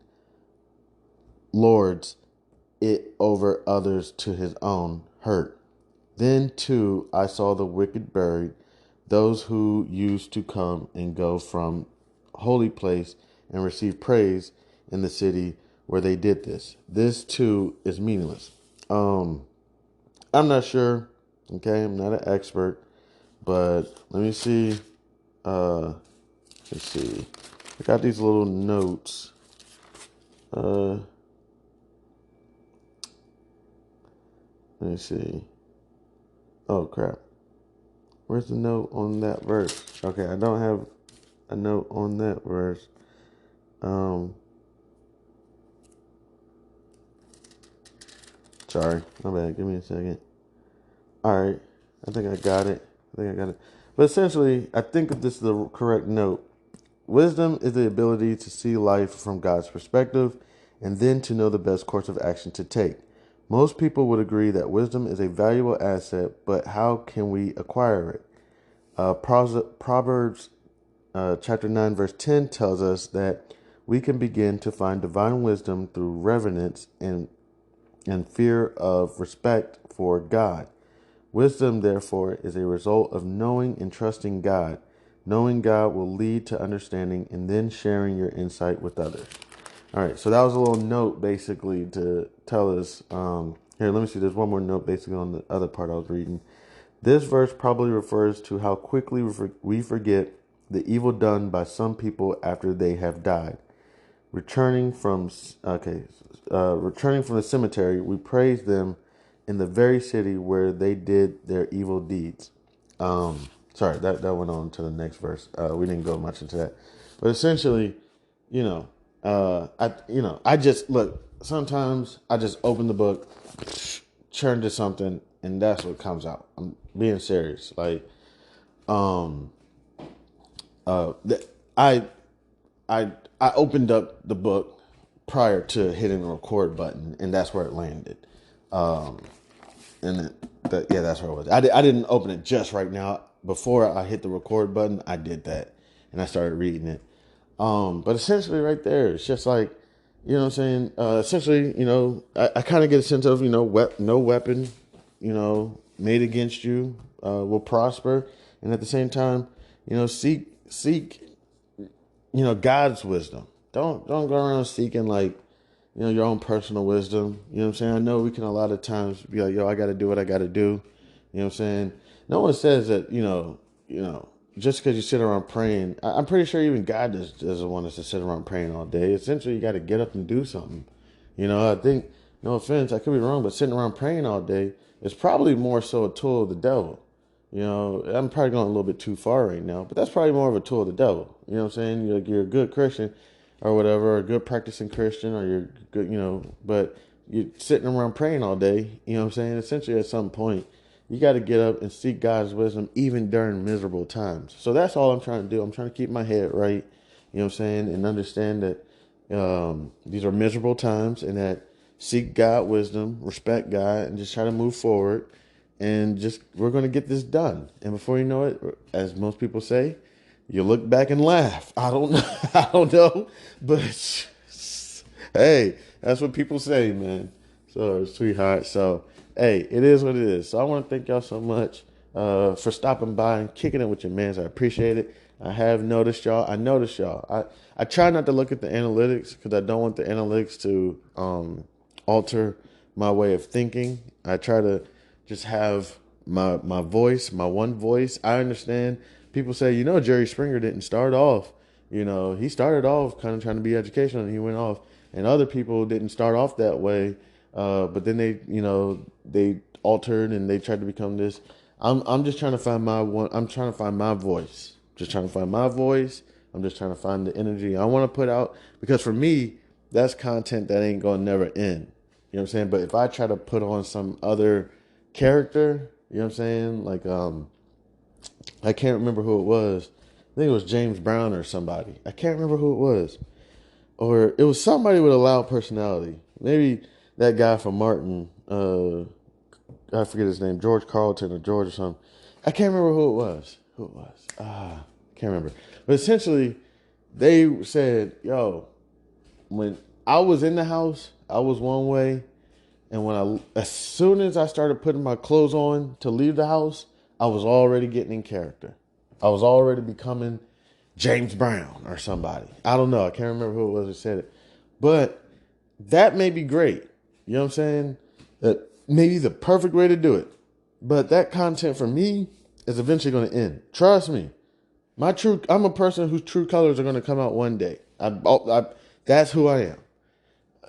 lords it over others to his own hurt. Then too I saw the wicked buried, those who used to come and go from holy place and receive praise in the city where they did this. This too is meaningless. I'm not sure. Okay, I'm not an expert, but let me see. Let's see. I got these little notes. Let me see. Oh crap. Where's the note on that verse? Okay, I don't have a note on that verse. Sorry, my bad. Give me a second. All right, I think I got it. But essentially, I think if this is the correct note, wisdom is the ability to see life from God's perspective and then to know the best course of action to take. Most people would agree that wisdom is a valuable asset, but how can we acquire it? Proverbs chapter 9, verse 10 tells us that we can begin to find divine wisdom through reverence and fear of respect for God. Wisdom, therefore, is a result of knowing and trusting God. Knowing God will lead to understanding and then sharing your insight with others. All right, so that was a little note basically to tell us. Here, let me see. There's one more note basically on the other part I was reading. This verse probably refers to how quickly we forget the evil done by some people after they have died. Returning from returning from the cemetery, we praise them in the very city where they did their evil deeds. Sorry, that went on to the next verse. We didn't go much into that, but essentially, you know, I just look. Sometimes I just open the book, turn to something, and that's what comes out. I'm being serious. Like, um, uh, I I I opened up the book prior to hitting the record button, and that's where it landed. Um, yeah, that's where it was. I didn't open it just right now. Before I hit the record button, I did that, and I started reading it. But essentially, right there, it's just like, you know what I'm saying. Essentially, I kind of get a sense of, no weapon, made against you will prosper, and at the same time, seek God's wisdom. Don't go around seeking like, your own personal wisdom. You know what I'm saying? I know we can a lot of times be like, yo, I got to do what I got to do. You know what I'm saying? No one says that, just because you sit around praying. I'm pretty sure even God doesn't want us to sit around praying all day. Essentially, you got to get up and do something. I think, no offense, I could be wrong, but sitting around praying all day is probably more so a tool of the devil. I'm probably going a little bit too far right now, but that's probably more of a tool of the devil. You know what I'm saying? You're a good Christian or whatever, or a good practicing Christian, or you're good, but you're sitting around praying all day. You know what I'm saying? Essentially, at some point, you got to get up and seek God's wisdom even during miserable times. So that's all I'm trying to do. I'm trying to keep my head right, you know what I'm saying, and understand that these are miserable times, and that seek God wisdom, respect God, and just try to move forward. And just, we're going to get this done. And before you know it, as most people say, you look back and laugh. I don't know. I don't know, but hey, that's what people say, man. So, sweetheart. So, hey, it is what it is. So, I want to thank y'all so much for stopping by and kicking it with your mans. I appreciate it. I have noticed y'all. I noticed y'all. I try not to look at the analytics because I don't want the analytics to alter my way of thinking. I try to just have my voice, my one voice. I understand people say, Jerry Springer didn't start off. He started off kind of trying to be educational and he went off. And other people didn't start off that way, but then they altered and they tried to become this. I'm just trying to find my one. I'm trying to find my voice. Just trying to find my voice. I'm just trying to find the energy I want to put out because for me, that's content that ain't gonna never end. You know what I'm saying? But if I try to put on some other character, you know what I'm saying? Like I can't remember who it was. I think it was James Brown or somebody. I can't remember who it was. Or it was somebody with a loud personality. Maybe that guy from Martin, I forget his name, George Carlton or George or something. I can't remember who it was. Can't remember. But essentially, they said, yo, when I was in the house, I was one way. And as soon as I started putting my clothes on to leave the house, I was already getting in character. I was already becoming James Brown or somebody. I don't know. I can't remember who it was who said it. But that may be great. You know what I'm saying? That may be the perfect way to do it. But that content for me is eventually going to end. Trust me. I'm a person whose true colors are going to come out one day. That's who I am.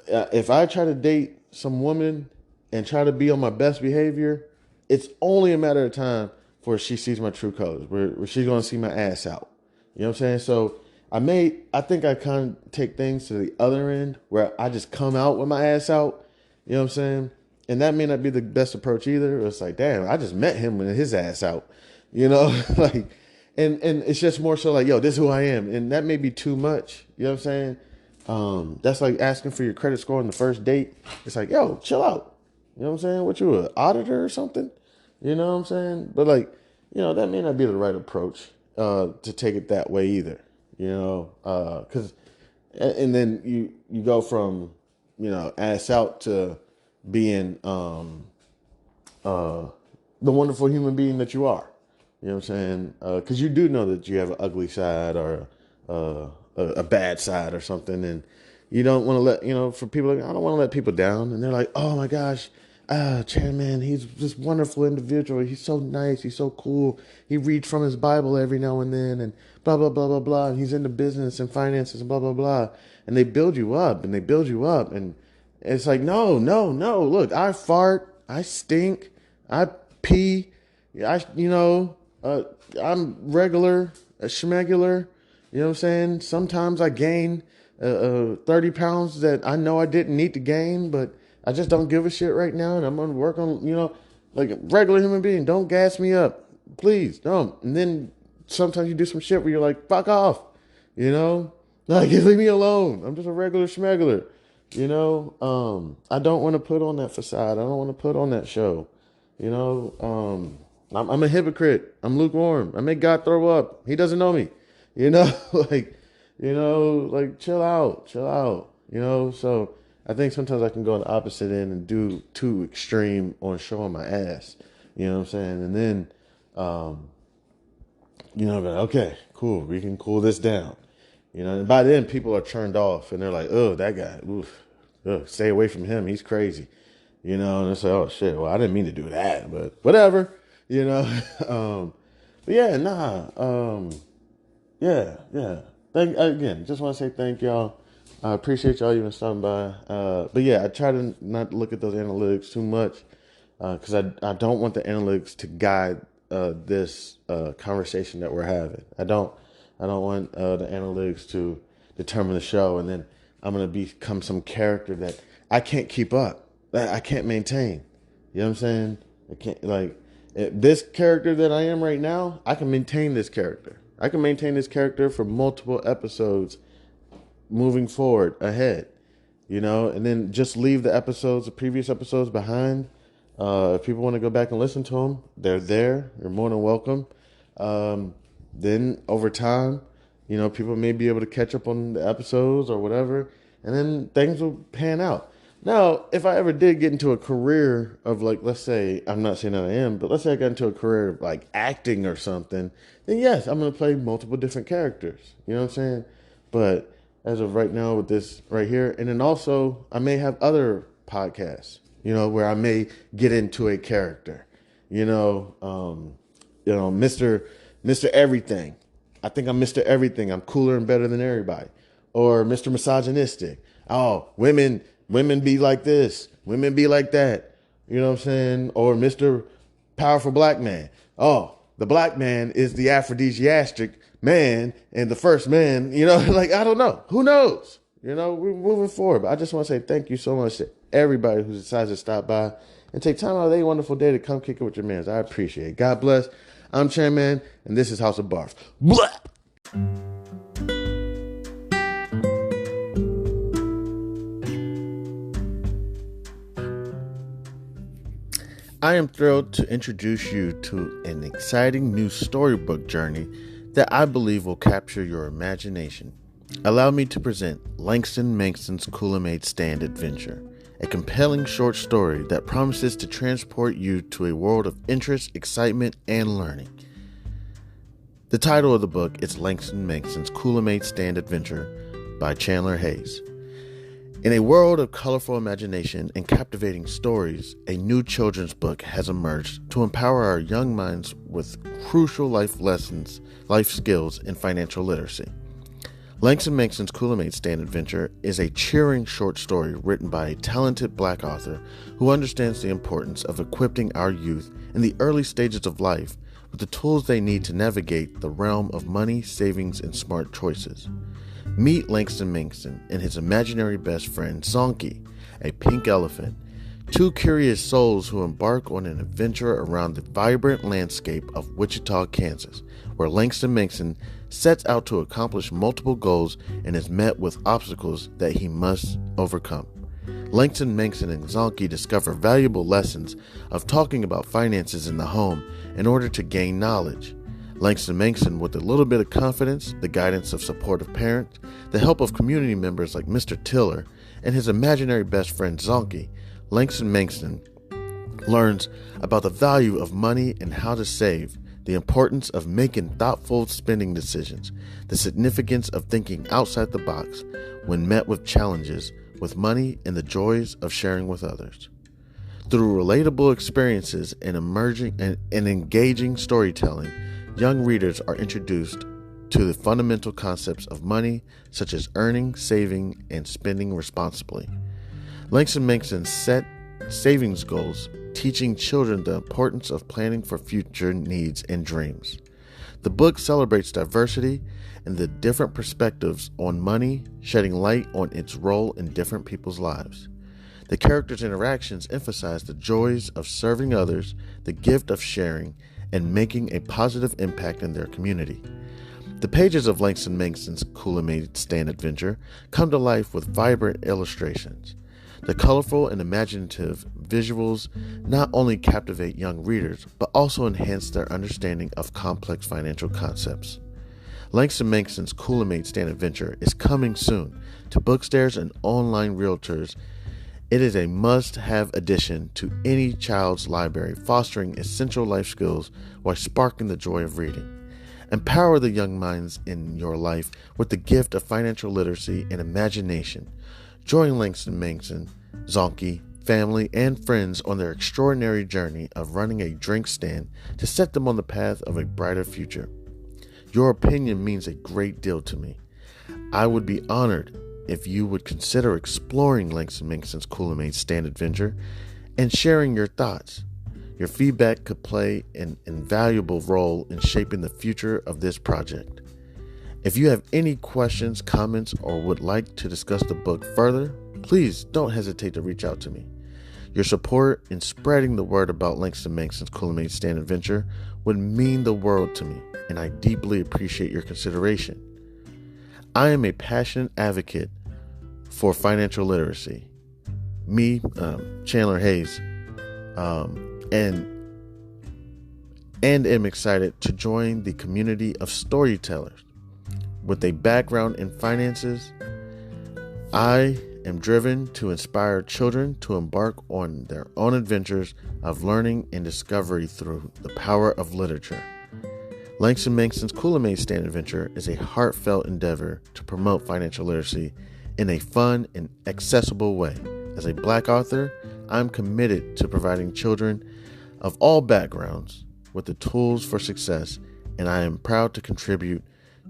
If I try to date some woman and try to be on my best behavior, it's only a matter of time before she sees my true colors, where she's going to see my ass out. You know what I'm saying? So I think I kind of take things to the other end where I just come out with my ass out. You know what I'm saying? And that may not be the best approach either. It's like, damn, I just met him with his ass out. Like, and it's just more so like, yo, this is who I am. And that may be too much. You know what I'm saying? That's like asking for your credit score on the first date. It's like, yo, chill out. You know what I'm saying? What, you an auditor or something? You know what I'm saying? But like, that may not be the right approach to take it that way either. Because and then you go from ass out to being the wonderful human being that you are. You know what I'm saying? Because you do know that you have an ugly side or a bad side or something, and you don't want to for people, I don't want to let people down, and they're like, oh my gosh, Chanman, he's this wonderful individual. He's so nice. He's so cool. He reads from his Bible every now and then, and blah blah blah blah blah. And he's into business and finances and blah blah blah. And they build you up, and they build you up, and it's like, no, no, no. Look, I fart, I stink, I pee, I'm regular, a schmegular. You know what I'm saying? Sometimes I gain 30 pounds that I know I didn't need to gain, but I just don't give a shit right now. And I'm going to work on, like a regular human being. Don't gas me up. Please don't. And then sometimes you do some shit where you're like, fuck off. Like, leave me alone. I'm just a regular schmegular. I don't want to put on that facade. I don't want to put on that show. I'm a hypocrite. I'm lukewarm. I make God throw up. He doesn't know me. Like, chill out. So I think sometimes I can go on the opposite end and do too extreme on showing my ass. You know what I'm saying? And then, okay, cool. We can cool this down. And by then people are turned off and they're like, oh, that guy, oof, ugh, stay away from him. He's crazy. And it's like, oh shit, well, I didn't mean to do that, but whatever, but yeah, yeah. Again, just want to say thank y'all. I appreciate y'all even stopping by. But yeah, I try to not look at those analytics too much because I don't want the analytics to guide this conversation that we're having. I don't want the analytics to determine the show, and then I'm gonna become some character that I can't keep up, that I can't maintain. You know what I'm saying? I can't this character that I am right now. I can maintain this character. I can maintain this character for multiple episodes moving forward ahead, and then just leave the previous episodes behind. If people want to go back and listen to them, they're there. You're more than welcome. then over time, people may be able to catch up on the episodes or whatever, and then things will pan out. Now, if I ever did get into a career of, like, let's say, I'm not saying that I am, but let's say I got into a career of like acting or something, then yes, I'm going to play multiple different characters. You know what I'm saying? But as of right now with this right here, and then also I may have other podcasts, where I may get into a character, Mr. Everything. I think I'm Mr. Everything. I'm cooler and better than everybody. Or Mr. Misogynistic. Oh, women be like this. Women be like that. You know what I'm saying? Or Mr. Powerful Black Man. Oh, the black man is the aphrodisiac man and the first man, like, I don't know. Who knows? We're moving forward. But I just want to say thank you so much to everybody who decides to stop by and take time out of their wonderful day to come kick it with your mans. I appreciate it. God bless. I'm Chanman, and this is House of Barf. Blah! I am thrilled to introduce you to an exciting new storybook journey that I believe will capture your imagination. Allow me to present Langston Manxon's Kool-Aid Stand Adventure, a compelling short story that promises to transport you to a world of interest, excitement, and learning. The title of the book is Langston Manxon's Kool-Aid Stand Adventure by Chandler Hayes. In a world of colorful imagination and captivating stories, a new children's book has emerged to empower our young minds with crucial life lessons, life skills, and financial literacy. Langston Manxon's Kool-Aid Stand Adventure is a cheering short story written by a talented Black author who understands the importance of equipping our youth in the early stages of life with the tools they need to navigate the realm of money, savings, and smart choices. Meet Langston Manxon and his imaginary best friend, Zonky, a pink elephant, two curious souls who embark on an adventure around the vibrant landscape of Wichita, Kansas, where Langston Manxon sets out to accomplish multiple goals and is met with obstacles that he must overcome. Langston Manxon and Zonky discover valuable lessons of talking about finances in the home in order to gain knowledge. Langston Manxon, with a little bit of confidence, the guidance of supportive parents, the help of community members like Mr. Tiller, and his imaginary best friend Zonky, Langston Manxon learns about the value of money and how to save, the importance of making thoughtful spending decisions, the significance of thinking outside the box when met with challenges with money, and the joys of sharing with others. Through relatable experiences and engaging storytelling, young readers are introduced to the fundamental concepts of money, such as earning, saving, and spending responsibly. Langston Manxon set savings goals, teaching children the importance of planning for future needs and dreams. The book celebrates diversity and the different perspectives on money, shedding light on its role in different people's lives. The characters' interactions emphasize the joys of serving others, the gift of sharing, and making a positive impact in their community. The pages of Langston Manxon's Kool-Aid Stand Adventure come to life with vibrant illustrations. The colorful and imaginative visuals not only captivate young readers, but also enhance their understanding of complex financial concepts. Langston Manxon's Kool-Aid Stand Adventure is coming soon to bookstores and online realtors. It is a must-have addition to any child's library, fostering essential life skills while sparking the joy of reading. Empower the young minds in your life with the gift of financial literacy and imagination. Join Langston Manxon, Zonky, family, and friends on their extraordinary journey of running a drink stand to set them on the path of a brighter future. Your opinion means a great deal to me. I would be honored if you would consider exploring Langston Manxon's Kool-Aid Stand Adventure and sharing your thoughts. Your feedback could play an invaluable role in shaping the future of this project. If you have any questions, comments, or would like to discuss the book further, please don't hesitate to reach out to me. Your support in spreading the word about Langston Manxon's Kool-Aid Stand Adventure would mean the world to me, and I deeply appreciate your consideration. I am a passionate advocate for financial literacy. Me, Chandler Hayes, and and am excited to join the community of storytellers. With a background in finances, I am driven to inspire children to embark on their own adventures of learning and discovery through the power of literature. Langston Manxon's Kool-Aid Stand Adventure is a heartfelt endeavor to promote financial literacy in a fun and accessible way. As a Black author, I'm committed to providing children of all backgrounds with the tools for success, and I am proud to contribute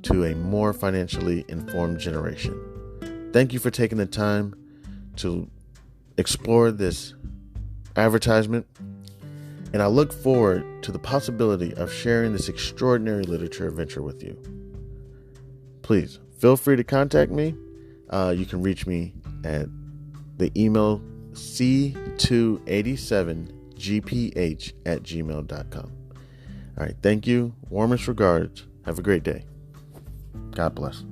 to a more financially informed generation. Thank you for taking the time to explore this advertisement, and I look forward to the possibility of sharing this extraordinary literature adventure with you. Please feel free to contact me. You can reach me at the email c287gph@gmail.com. All right, thank you. Warmest regards. Have a great day. God bless.